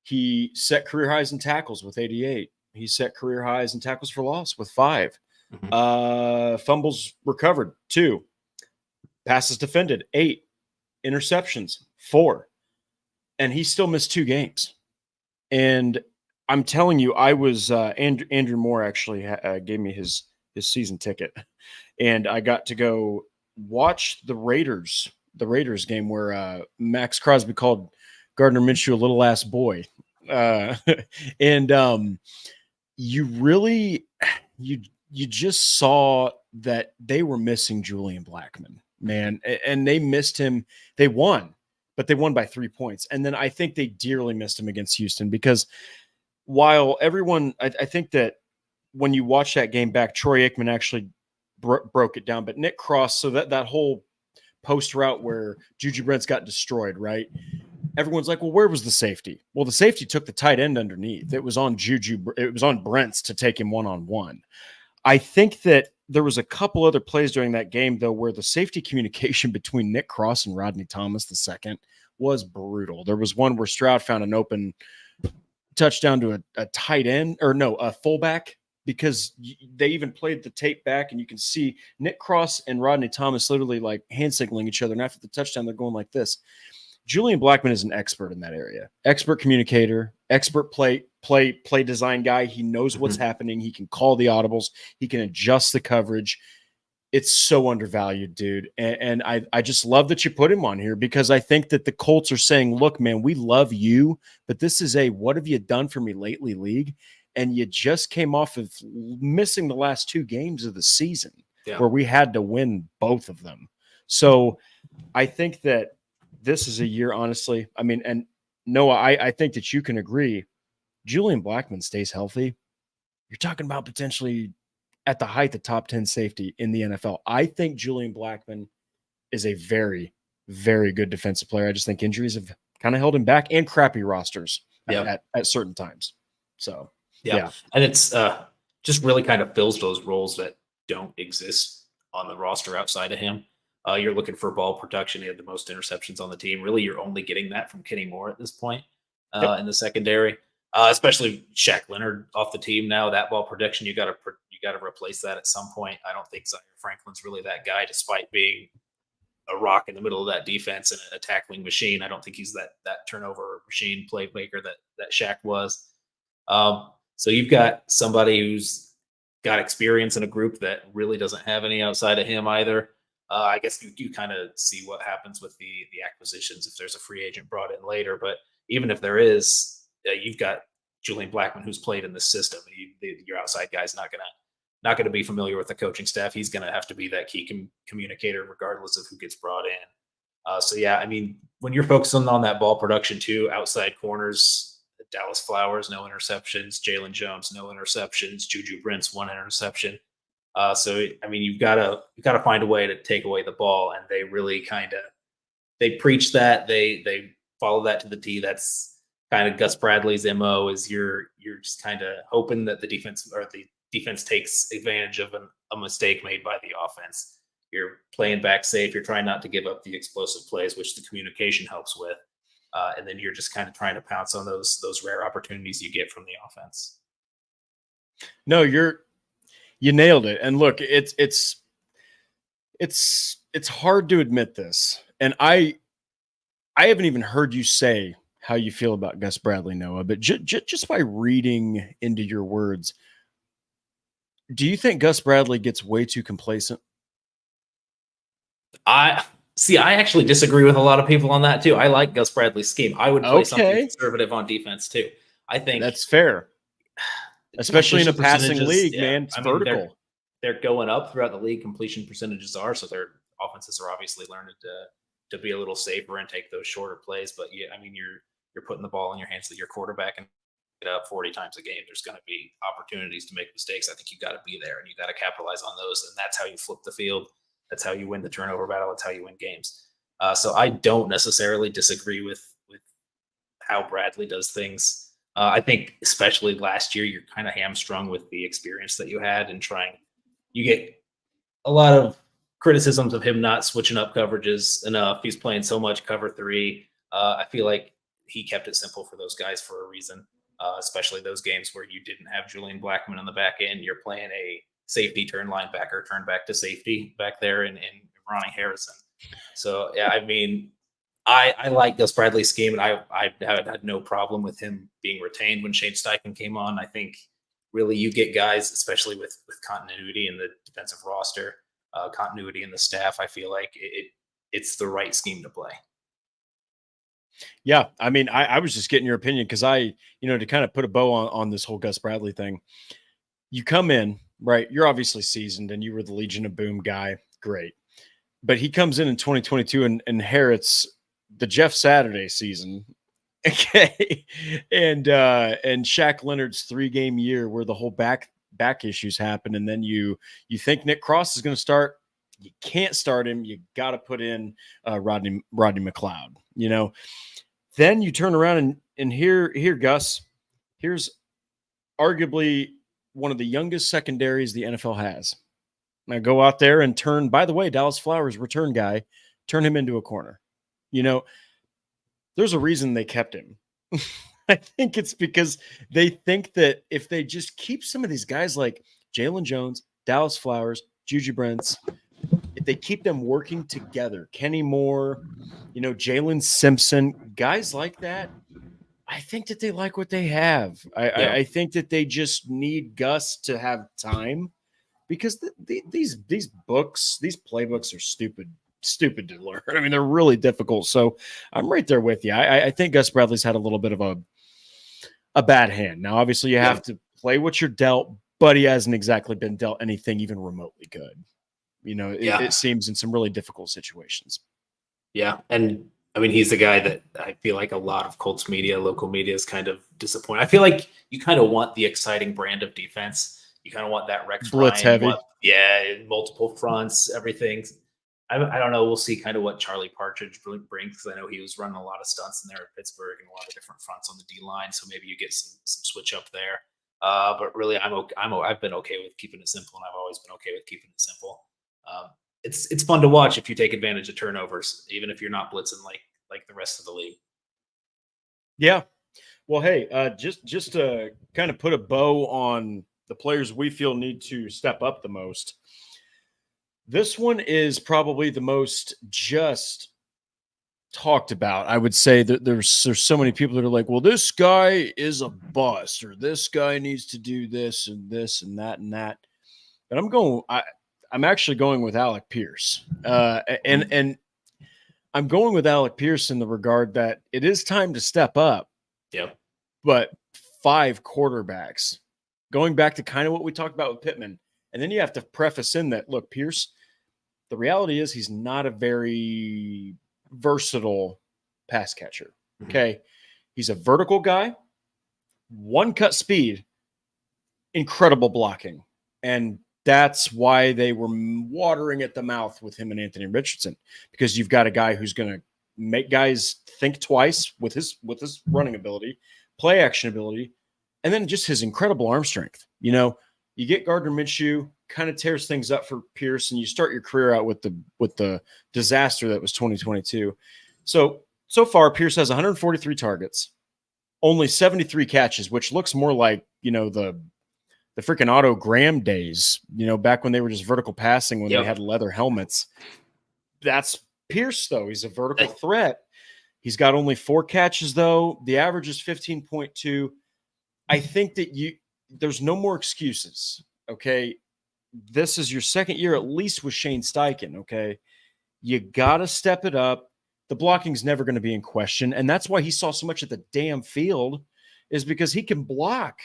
He set career highs in tackles with 88. He set career highs in tackles for loss with 5. Fumbles recovered 2. Passes defended 8. Interceptions 4. And he still missed 2 games. And I'm telling you, I was Andrew Moore actually gave me his season ticket, and I got to go watch the Raiders game where Max Crosby called Gardner Minshew a little ass boy. And you really you just saw that they were missing Julian Blackman, man, and they missed him. They won, but they won by 3 points. And then I think they dearly missed him against Houston because while everyone, I think that when you watch that game back, Troy Aikman actually broke it down, but Nick Cross, so that whole post route where Juju Brents got destroyed, right? Everyone's like, well, where was the safety? Well, the safety took the tight end underneath. It was on it was on Brents to take him one-on-one. I think that there was a couple other plays during that game, though, where the safety communication between Nick Cross and Rodney Thomas II was brutal. There was one where Stroud found an open touchdown to a tight end, or no, a fullback, because they even played the tape back, and you can see Nick Cross and Rodney Thomas literally like hand signaling each other. And after the touchdown, they're going like this. Julian Blackman is an expert in that area, expert communicator, expert play design guy. He knows what's happening. He can call the audibles. He can adjust the coverage. It's so undervalued, dude. And I just love that you put him on here because I think that the Colts are saying, look, man, we love you, but this is a what have you done for me lately league. And you just came off of missing the last 2 games of the season where we had to win both of them. So I think that this is a year, honestly. I mean, and Noah, I think that you can agree. Julian Blackman stays healthy. You're talking about potentially at the height, the top 10 safety in the NFL. I think Julian Blackman is a very, very good defensive player. I just think injuries have kind of held him back and crappy rosters at certain times. So, yeah. And it's just really kind of fills those roles that don't exist on the roster outside of him. You're looking for ball production. He had the most interceptions on the team. Really, you're only getting that from Kenny Moore at this point in the secondary, especially Shaq Leonard off the team now. That ball production, you got to replace that at some point. I don't think Zaire Franklin's really that guy, despite being a rock in the middle of that defense and a tackling machine. I don't think he's that turnover machine playmaker that Shaq was. So you've got somebody who's got experience in a group that really doesn't have any outside of him either. I guess you kind of see what happens with the acquisitions if there's a free agent brought in later. But even if there is, you've got Julian Blackman who's played in the system. Your outside guy's not gonna be familiar with the coaching staff. He's gonna have to be that key communicator regardless of who gets brought in. So yeah, I mean, when you're focusing on that ball production too, outside corners, Dallas Flowers, no interceptions. Jalen Jones, no interceptions. Juju Brents, 1 interception. So I mean, you've got to find a way to take away the ball, and they really they preach that, they follow that to the T. That's kind of Gus Bradley's MO. Is you're just kind of hoping that the defense takes advantage of a mistake made by the offense. You're playing back safe. You're trying not to give up the explosive plays, which the communication helps with. And then you're just kind of trying to pounce on those rare opportunities you get from the offense. No, you nailed it. And look, it's hard to admit this. And I haven't even heard you say how you feel about Gus Bradley, Noah, but just by reading into your words, do you think Gus Bradley gets way too complacent? I actually disagree with a lot of people on that too. I like Gus Bradley's scheme. I would play something conservative on defense too. I think that's fair, especially in a passing league, man. It's vertical. They're going up throughout the league. Completion percentages are, so their offenses are obviously learning to be a little safer and take those shorter plays. But yeah, I mean, you're putting the ball in your hands of your quarterback and it up 40 times a game. There's going to be opportunities to make mistakes. I think you got to be there and you got to capitalize on those. And that's how you flip the field. That's how you win the turnover battle. That's how you win games. So I don't necessarily disagree with how Bradley does things. I think especially last year, you're kind of hamstrung with the experience that you had and you get a lot of criticisms of him not switching up coverages enough. He's playing so much cover 3. I feel like he kept it simple for those guys for a reason, especially those games where you didn't have Julian Blackman on the back end. You're playing a safety turn linebacker, turn back to safety back there in Ronnie Harrison. So, yeah, I mean, I like Gus Bradley's scheme, and I had no problem with him being retained when Shane Steichen came on. I think really you get guys, especially with continuity in the defensive roster, continuity in the staff. I feel like it's the right scheme to play. Yeah, I mean, I was just getting your opinion because to kind of put a bow on this whole Gus Bradley thing, you come in, right? You're obviously seasoned and you were the Legion of Boom guy. Great. But he comes in 2022 and inherits the Jeff Saturday season. Okay. And Shaq Leonard's 3-game year where the whole back issues happen. And then you think Nick Cross is going to start. You can't start him. You got to put in Rodney McLeod, Then you turn around and here, Gus, here's arguably one of the youngest secondaries the NFL has. Now go out there and turn, by the way, Dallas Flowers return guy, turn him into a corner. There's a reason they kept him. I think it's because they think that if they just keep some of these guys like Jalen Jones, Dallas Flowers, Juju Brents, if they keep them working together, Kenny Moore, Jalen Simpson, guys like that, I think that they like what they have. I think that they just need Gus to have time because these books, these playbooks are stupid to learn. I mean, they're really difficult. So I'm right there with you. I think Gus Bradley's had a little bit of a bad hand. Now, obviously, you have to play what you're dealt, but he hasn't exactly been dealt anything even remotely good. It seems in some really difficult situations. Yeah. And I mean, he's the guy that I feel like a lot of Colts media, local media is kind of disappointed. I feel like you kind of want the exciting brand of defense. You kind of want that Rex blitz Ryan, heavy. Multiple fronts, everything. I don't know. We'll see kind of what Charlie Partridge brings because I know he was running a lot of stunts in there at Pittsburgh and a lot of different fronts on the D line. So maybe you get some switch up there. But really, I've been okay with keeping it simple, and I've always been okay with keeping it simple. It's fun to watch if you take advantage of turnovers, even if you're not blitzing like the rest of the league. Yeah. Well, hey, just to kind of put a bow on the players we feel need to step up the most. This one is probably the most just talked about. I would say that there's so many people that are like, well, this guy is a bust, or this guy needs to do this and this and that and that. But I'm actually going with Alec Pierce. And I'm going with Alec Pierce in the regard that it is time to step up. Yep. But 5 quarterbacks, going back to kind of what we talked about with Pitman. And then you have to preface in that, look, Pierce, the reality is he's not a very versatile pass catcher. Okay. He's a vertical guy, one cut speed, incredible blocking. And that's why they were watering at the mouth with him and Anthony Richardson, because you've got a guy who's going to make guys think twice with his running ability, play action ability, and then just his incredible arm strength. You get Gardner Minshew, kind of tears things up for Pierce, and you start your career out with the disaster that was 2022. So So far, Pierce has 143 targets, only 73 catches, which looks more like, the freaking Otto Graham days, back when they were just vertical passing when they had leather helmets. That's Pierce, though. He's a vertical threat. He's got only 4 catches, though. The average is 15.2. I think that there's no more excuses, okay? This is your second year at least with Shane Steichen, okay? You got to step it up. The blocking's never going to be in question, and that's why he saw so much at the damn field, is because he can block.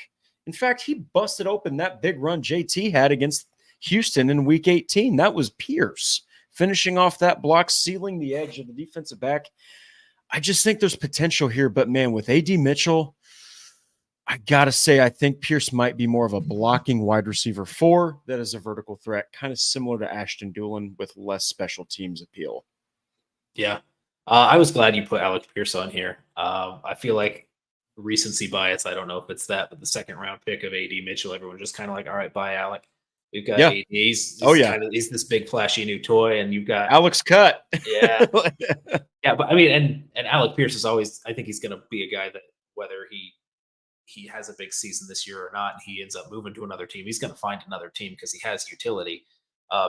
In fact, he busted open that big run JT had against Houston in Week 18. That was Pierce finishing off that block, sealing the edge of the defensive back. I just think there's potential here, but man, with A.D. Mitchell, I got to say, I think Pierce might be more of a blocking wide receiver 4 that is a vertical threat, kind of similar to Ashton Doolin with less special teams appeal. Yeah. I was glad you put Alec Pierce on here. I feel like recency bias. I don't know if it's that, but the second round pick of A.D. Mitchell, everyone just kind of like, all right, bye, Alec. We've got A.D. He's this big flashy new toy, and you've got Alex Cut. Yeah. Yeah, but I mean, and Alec Pierce is always, I think he's going to be a guy that whether he has a big season this year or not, and he ends up moving to another team, he's going to find another team because he has utility,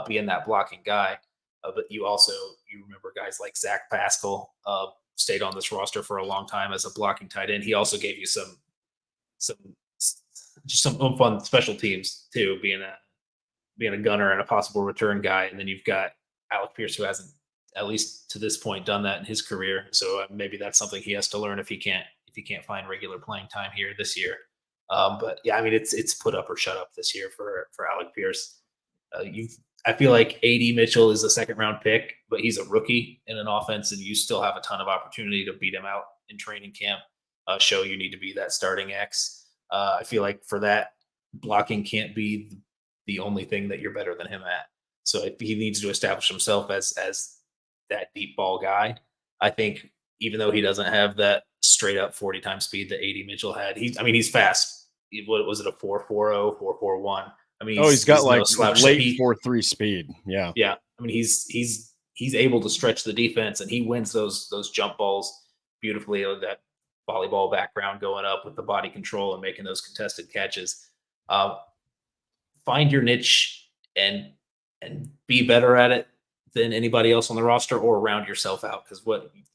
being that blocking guy. But you remember guys like Zach Pascal stayed on this roster for a long time as a blocking tight end. He also gave you some oomph on special teams too, being a gunner and a possible return guy. And then you've got Alec Pierce, who hasn't, at least to this point, done that in his career. So maybe that's something he has to learn if he can't find regular playing time here this year. But yeah, I mean, it's put up or shut up this year for Alec Pierce. I feel like A.D. Mitchell is a second round pick, but he's a rookie in an offense, and you still have a ton of opportunity to beat him out in training camp. Show you need to be that starting X. I feel like for that, blocking can't be the only thing that you're better than him at. So he needs to establish himself as that deep ball guy. I think even though he doesn't have that straight up 40 time speed that A.D. Mitchell had, he's fast. What was it, a 4.40, 4.41? I mean, he's got like no late 4.3 speed. Yeah. Yeah. I mean, he's able to stretch the defense, and he wins those jump balls beautifully. That volleyball background going up with the body control and making those contested catches. Find your niche and be better at it than anybody else on the roster, or round yourself out. Because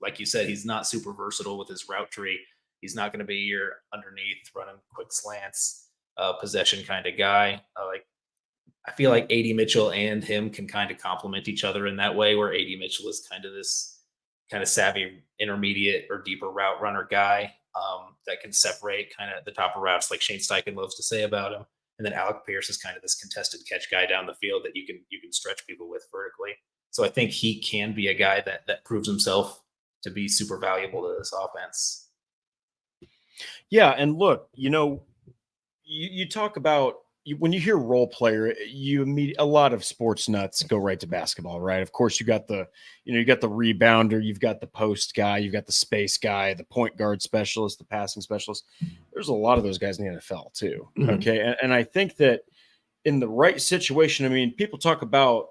like you said, he's not super versatile with his route tree. He's not going to be your underneath running quick slants, possession kind of guy. I feel like A.D. Mitchell and him can kind of complement each other in that way, where A.D. Mitchell is kind of this kind of savvy intermediate or deeper route runner guy that can separate kind of the top of routes, like Shane Steichen loves to say about him. And then Alec Pierce is kind of this contested catch guy down the field that you can stretch people with vertically. So I think he can be a guy that proves himself to be super valuable to this offense. Yeah, and look, you talk about when you hear role player, a lot of sports nuts go right to basketball, right? Of course, you got the rebounder, you've got the post guy, you've got the space guy, the point guard specialist, the passing specialist. There's a lot of those guys in the NFL too. Mm-hmm. Okay, and I think that in the right situation, I mean, people talk about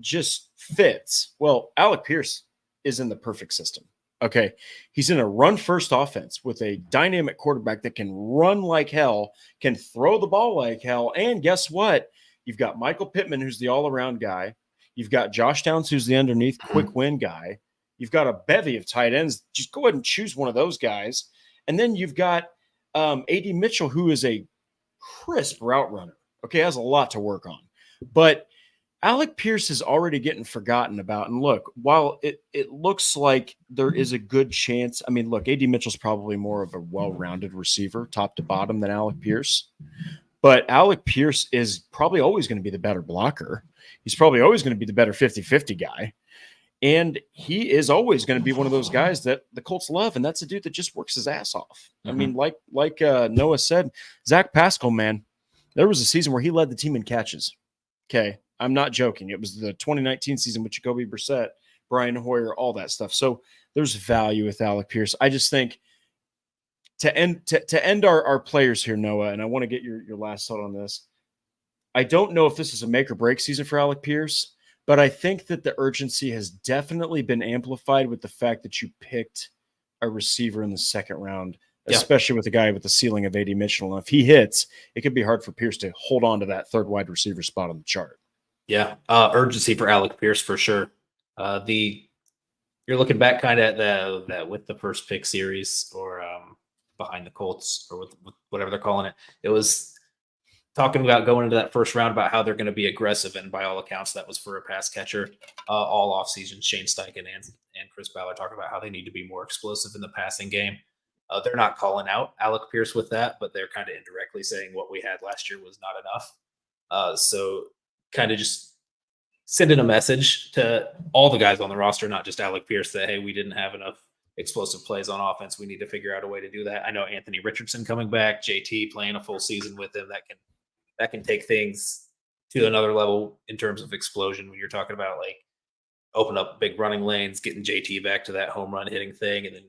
just fits. Well, Alec Pierce is in the perfect system. Okay, he's in a run-first offense with a dynamic quarterback that can run like hell, can throw the ball like hell, and guess what? You've got Michael Pittman, who's the all-around guy. You've got Josh Downs, who's the underneath quick win guy. You've got a bevy of tight ends. Just go ahead and choose one of those guys. And then you've got A.D. Mitchell, who is a crisp route runner. Okay, has a lot to work on. But Alec Pierce is already getting forgotten about. And look, while it looks like there is a good chance, I mean, look, A.D. Mitchell's probably more of a well-rounded receiver, top to bottom, than Alec Pierce. But Alec Pierce is probably always going to be the better blocker. He's probably always going to be the better 50-50 guy. And he is always going to be one of those guys that the Colts love, and that's a dude that just works his ass off. Mm-hmm. I mean, like Noah said, Zach Pascal, man, there was a season where he led the team in catches. Okay. I'm not joking. It was the 2019 season with Jacoby Brissett, Brian Hoyer, all that stuff. So there's value with Alec Pierce. I just think to end our players here, Noah, and I want to get your last thought on this. I don't know if this is a make or break season for Alec Pierce, But I think that the urgency has definitely been amplified with the fact that you picked a receiver in the second round, especially with a guy with the ceiling of A.D. Mitchell. And if he hits, it could be hard for Pierce to hold on to that third wide receiver spot on the chart. Yeah, urgency for Alec Pierce for sure. You're looking back kind of at that with the first pick series or behind the Colts or with whatever they're calling it. It was talking about going into that first round about how they're going to be aggressive, and by all accounts, that was for a pass catcher all offseason. Shane Steichen and Chris Ballard talking about how they need to be more explosive in the passing game. They're not calling out Alec Pierce with that, but they're kind of indirectly saying what we had last year was not enough. So kind of just sending a message to all the guys on the roster, not just Alec Pierce, that, hey, we didn't have enough explosive plays on offense. We need to figure out a way to do that. I know Anthony Richardson coming back, JT playing a full season with him, that can take things to another level in terms of explosion when you're talking about like open up big running lanes, getting JT back to that home run hitting thing, and then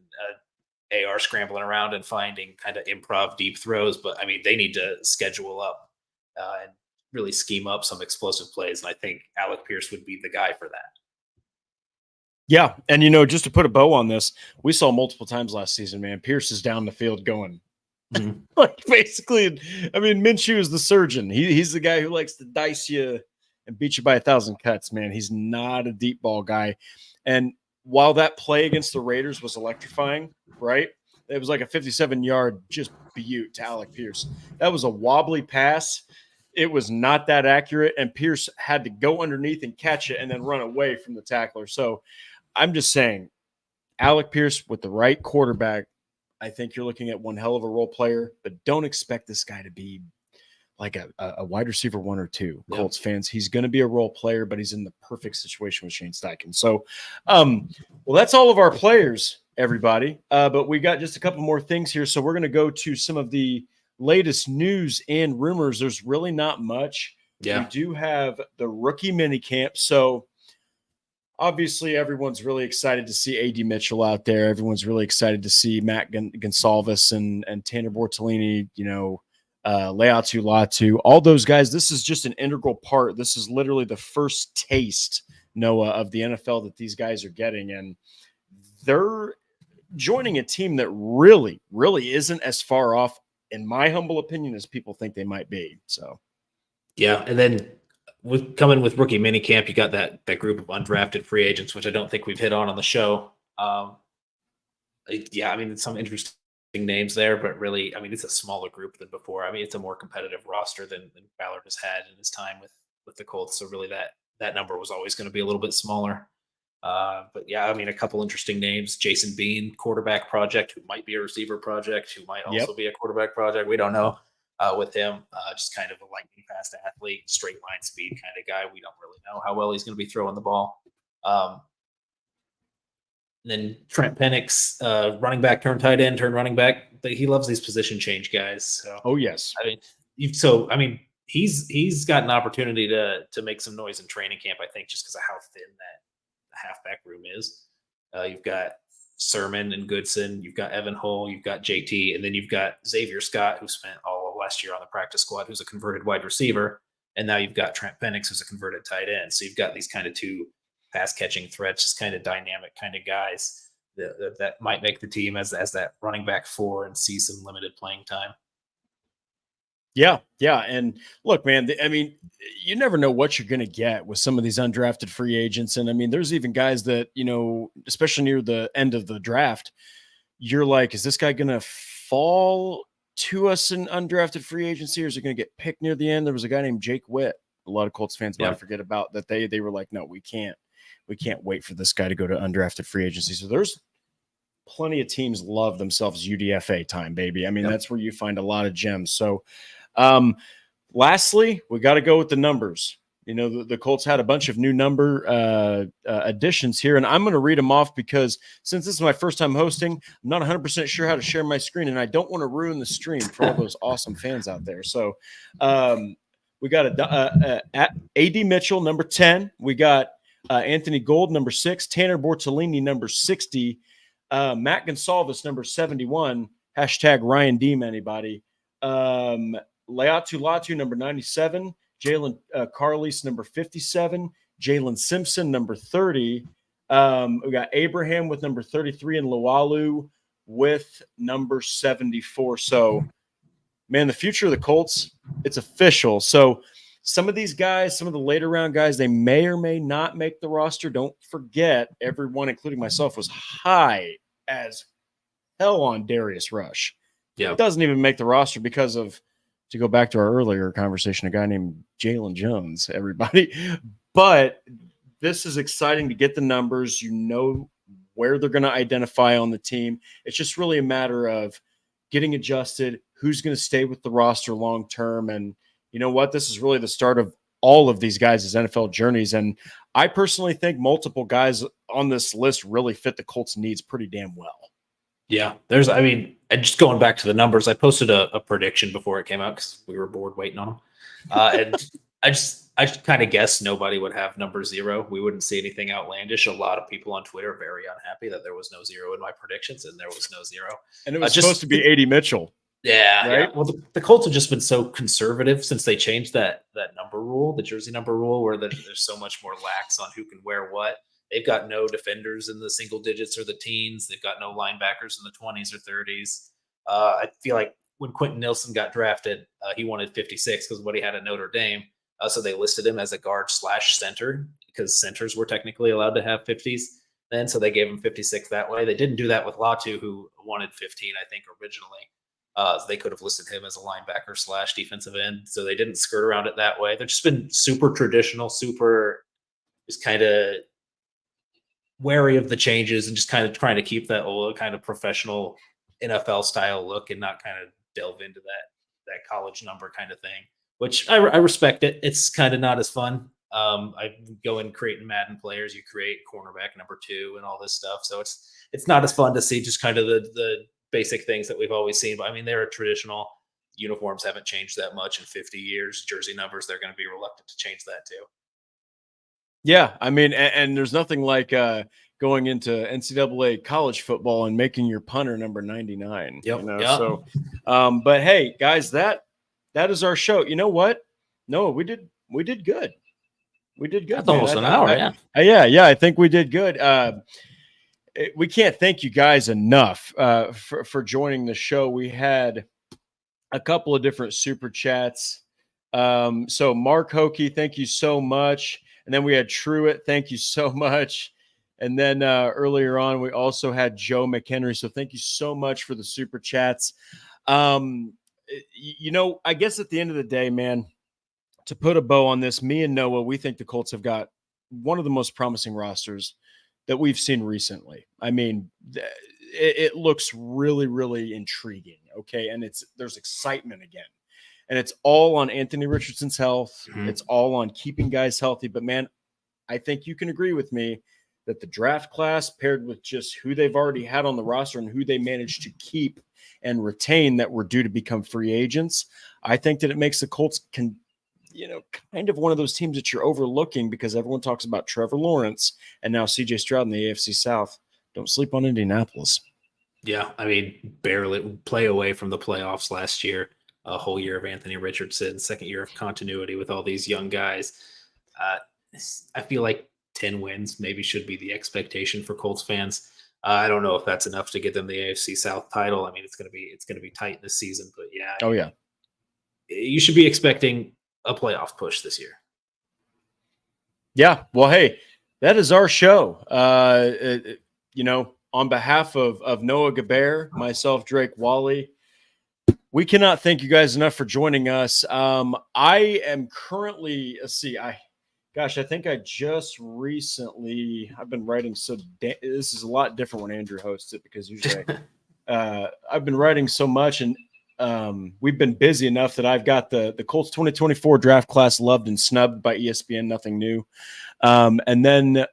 AR scrambling around and finding kind of improv deep throws. But I mean, they need to schedule up and really scheme up some explosive plays. And I think Alec Pierce would be the guy for that. Yeah. And, just to put a bow on this, we saw multiple times last season, man, Pierce is down the field going like basically, I mean, Minshew is the surgeon. He's the guy who likes to dice you and beat you by 1,000 cuts, man. He's not a deep ball guy. And while that play against the Raiders was electrifying, right? It was like a 57-yard just butte to Alec Pierce. That was a wobbly pass. It was not that accurate, and Pierce had to go underneath and catch it and then run away from the tackler. So I'm just saying, Alec Pierce with the right quarterback, I think you're looking at one hell of a role player, but don't expect this guy to be like a wide receiver 1 or 2. Yep. Colts fans, he's going to be a role player, but he's in the perfect situation with Shane Steichen. So, well, that's all of our players, everybody. But we got just a couple more things here. So we're going to go to some of the latest news and rumors. There's really not much. Yeah. We do have the rookie minicamp. So obviously everyone's really excited to see A.D. Mitchell out there. Everyone's really excited to see Matt Gonsalves and Tanner Bortolini, Leatu Latu, all those guys. This is just an integral part. This is literally the first taste, Noah, of the NFL that these guys are getting. And they're joining a team that really, really isn't as far off, in my humble opinion, as people think they might be. So, yeah. And then coming with rookie minicamp, you got that group of undrafted free agents, which I don't think we've hit on the show. Yeah, I mean, it's some interesting names there, but really, I mean, it's a smaller group than before. I mean, it's a more competitive roster than Ballard has had in his time with the Colts. So really that number was always going to be a little bit smaller. But yeah, I mean, a couple interesting names. Jason Bean, quarterback project, who might be a receiver project, who might also be a quarterback project. We don't know with him. Just kind of a lightning fast athlete, straight line speed kind of guy. We don't really know how well he's going to be throwing the ball. And then Trent Penix, running back, turn tight end, turn running back. He loves these position change guys. So, oh yes. I mean, he's got an opportunity to make some noise in training camp. I think just because of how thin that halfback room is. You've got Sermon and Goodson. You've got Evan Hull. You've got JT, and then you've got Xavier Scott, who spent all of last year on the practice squad, who's a converted wide receiver, and now you've got Trent Penix, who's a converted tight end. So you've got these kind of two pass-catching threats, just kind of dynamic kind of guys that might make the team as that running back 4 and see some limited playing time. Yeah. And look, man, I mean, you never know what you're going to get with some of these undrafted free agents. And I mean, there's even guys that, especially near the end of the draft, you're like, is this guy going to fall to us in undrafted free agency, or is it going to get picked near the end? There was a guy named Jake Witt. A lot of Colts fans might forget about that. They were like, no, we can't wait for this guy to go to undrafted free agency. So there's plenty of teams love themselves UDFA time, baby. I mean, that's where you find a lot of gems. So lastly, we got to go with the numbers. The Colts had a bunch of new number additions here, and I'm going to read them off because since this is my first time hosting, I'm not 100% sure how to share my screen, and I don't want to ruin the stream for all those awesome fans out there. So we got A.D. Mitchell, number 10. We got Anthony Gold, number 6. Tanner Bortolini, number 60. Matt Gonsalves, number 71. # Ryan Deem, anybody. Leatu Latu, number 97. Jalen Carlis, number 57. Jalen Simpson, number 30. We got Abraham with number 33 and Lualu with number 74. So, man, the future of the Colts, it's official. So some of these guys, some of the later round guys, they may or may not make the roster. Don't forget, everyone, including myself, was high as hell on Darius Rush. Yeah. It doesn't even make the roster because of, to go back to our earlier conversation, a guy named Jalen Jones, everybody. But this is exciting to get the numbers. You know where they're going to identify on the team. It's just really a matter of getting adjusted, who's going to stay with the roster long term. And you know what? This is really the start of all of these guys' NFL journeys. And I personally think multiple guys on this list really fit the Colts' needs pretty damn well. Yeah, just going back to the numbers, I posted a prediction before it came out because we were bored waiting on them. And I kind of guessed nobody would have number 0. We wouldn't see anything outlandish. A lot of people on Twitter are very unhappy that there was no 0 in my predictions, and there was no 0. And it was supposed to be A.D. Mitchell. Yeah, right. Yeah. Well, the Colts have just been so conservative since they changed that number rule, the jersey number rule, where there's so much more lax on who can wear what. They've got no defenders in the single digits or the teens. They've got no linebackers in the 20s or 30s. I feel like when Quentin Nelson got drafted, he wanted 56 because of what he had at Notre Dame. So they listed him as a guard/center because centers were technically allowed to have 50s then. So they gave him 56 that way. They didn't do that with Latu, who wanted 15, I think, originally. They could have listed him as a linebacker/defensive end. So they didn't skirt around it that way. They've just been super traditional, super just kind of wary of the changes and just kind of trying to keep that old kind of professional NFL style look and not kind of delve into that college number kind of thing, which I respect it. It's kind of not as fun. I go in creating Madden players. You create cornerback number 2 and all this stuff. So it's not as fun to see just kind of the basic things that we've always seen. But I mean, they're traditional. Uniforms haven't changed that much in 50 years. Jersey numbers, they're going to be reluctant to change that too. Yeah, I mean, and there's nothing like going into NCAA college football and making your punter number 99. Yep. You know? Yep. So, but hey, guys, that is our show. You know what? No, we did good. We did good. That's almost an hour. Yeah. I think we did good. We can't thank you guys enough for joining the show. We had a couple of different super chats. So Mark Hokie, thank you so much. And then we had Truitt, thank you so much. And then earlier on, we also had Joe McHenry. So thank you so much for the super chats. You know, I guess at the end of the day, man, to put a bow on this, me and Noah, we think the Colts have got one of the most promising rosters that we've seen recently. I mean, it looks really, really intriguing. Okay. And there's excitement again. And it's all on Anthony Richardson's health. Mm-hmm. It's all on keeping guys healthy. But, man, I think you can agree with me that the draft class paired with just who they've already had on the roster and who they managed to keep and retain that were due to become free agents, I think that it makes the Colts kind of one of those teams that you're overlooking because everyone talks about Trevor Lawrence and now C.J. Stroud in the AFC South. Don't sleep on Indianapolis. Yeah, I mean, barely play away from the playoffs last year. A whole year of Anthony Richardson, second year of continuity with all these young guys. I feel like 10 wins maybe should be the expectation for Colts fans. I don't know if that's enough to get them the AFC South title. I mean, it's going to be tight this season, but yeah. Oh yeah. You should be expecting a playoff push this year. Yeah. Well, hey, that is our show. On behalf of Noah Gebert, myself, Drake, Wally, we cannot thank you guys enough for joining us. I am currently, I think I just recently, I've been writing this is a lot different when Andrew hosts it because usually I've been writing so much and we've been busy enough that I've got the Colts 2024 draft class loved and snubbed by ESPN, nothing new. And then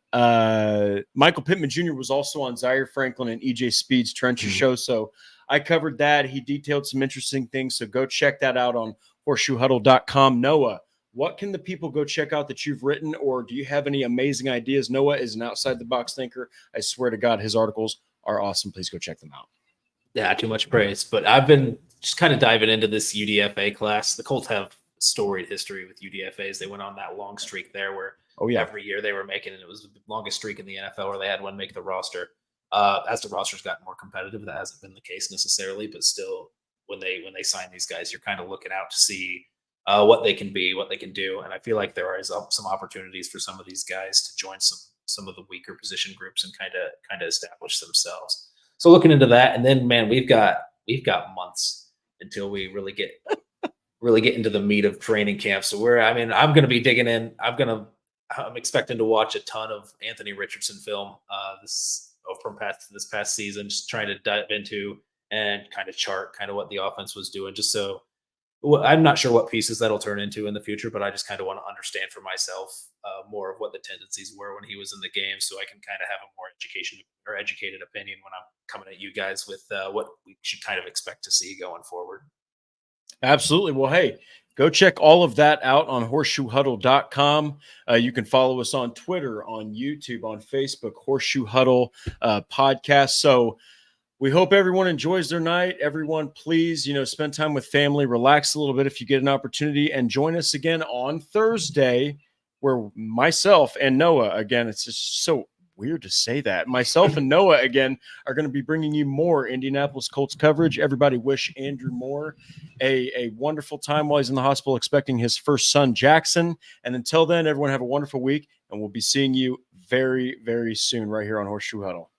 Michael Pitman Jr. was also on Zaire Franklin and EJ Speed's Trenches show. So I covered that. He detailed some interesting things. So go check that out on horseshoehuddle.com. Noah, what can the people go check out that you've written, or do you have any amazing ideas? Noah is an outside the box thinker. I swear to God, his articles are awesome. Please go check them out. Yeah, too much praise. But I've been just kind of diving into this UDFA class. The Colts have storied history with UDFAs. They went on that long streak there where every year they were making it. It was the longest streak in the NFL where they had one make the roster. As the roster's gotten more competitive, that hasn't been the case necessarily, but still, when they sign these guys, you're kind of looking out to see what they can be, what they can do. And I feel like there is some opportunities for some of these guys to join some of the weaker position groups and kind of establish themselves. So looking into that, and then man, we've got months until we really get into the meat of training camp. So I'm going to be digging in. I'm expecting to watch a ton of Anthony Richardson film this past season, just trying to dive into and kind of chart kind of what the offense was doing, just so I'm not sure what pieces that'll turn into in the future, but I just kind of want to understand for myself more of what the tendencies were when he was in the game, so I can kind of have a more educated opinion when I'm coming at you guys with what we should kind of expect to see going forward. Absolutely. Well, hey, go check all of that out on horseshoehuddle.com. You can follow us on Twitter, on YouTube, on Facebook, Horseshoe Huddle Podcast. So we hope everyone enjoys their night. Everyone, please, spend time with family, relax a little bit if you get an opportunity, and join us again on Thursday, where myself and Noah, again, it's just so weird to say that. Myself and Noah, again, are going to be bringing you more Indianapolis Colts coverage. Everybody wish Andrew Moore a wonderful time while he's in the hospital expecting his first son, Jackson. And until then, everyone have a wonderful week, and we'll be seeing you very, very soon right here on Horseshoe Huddle.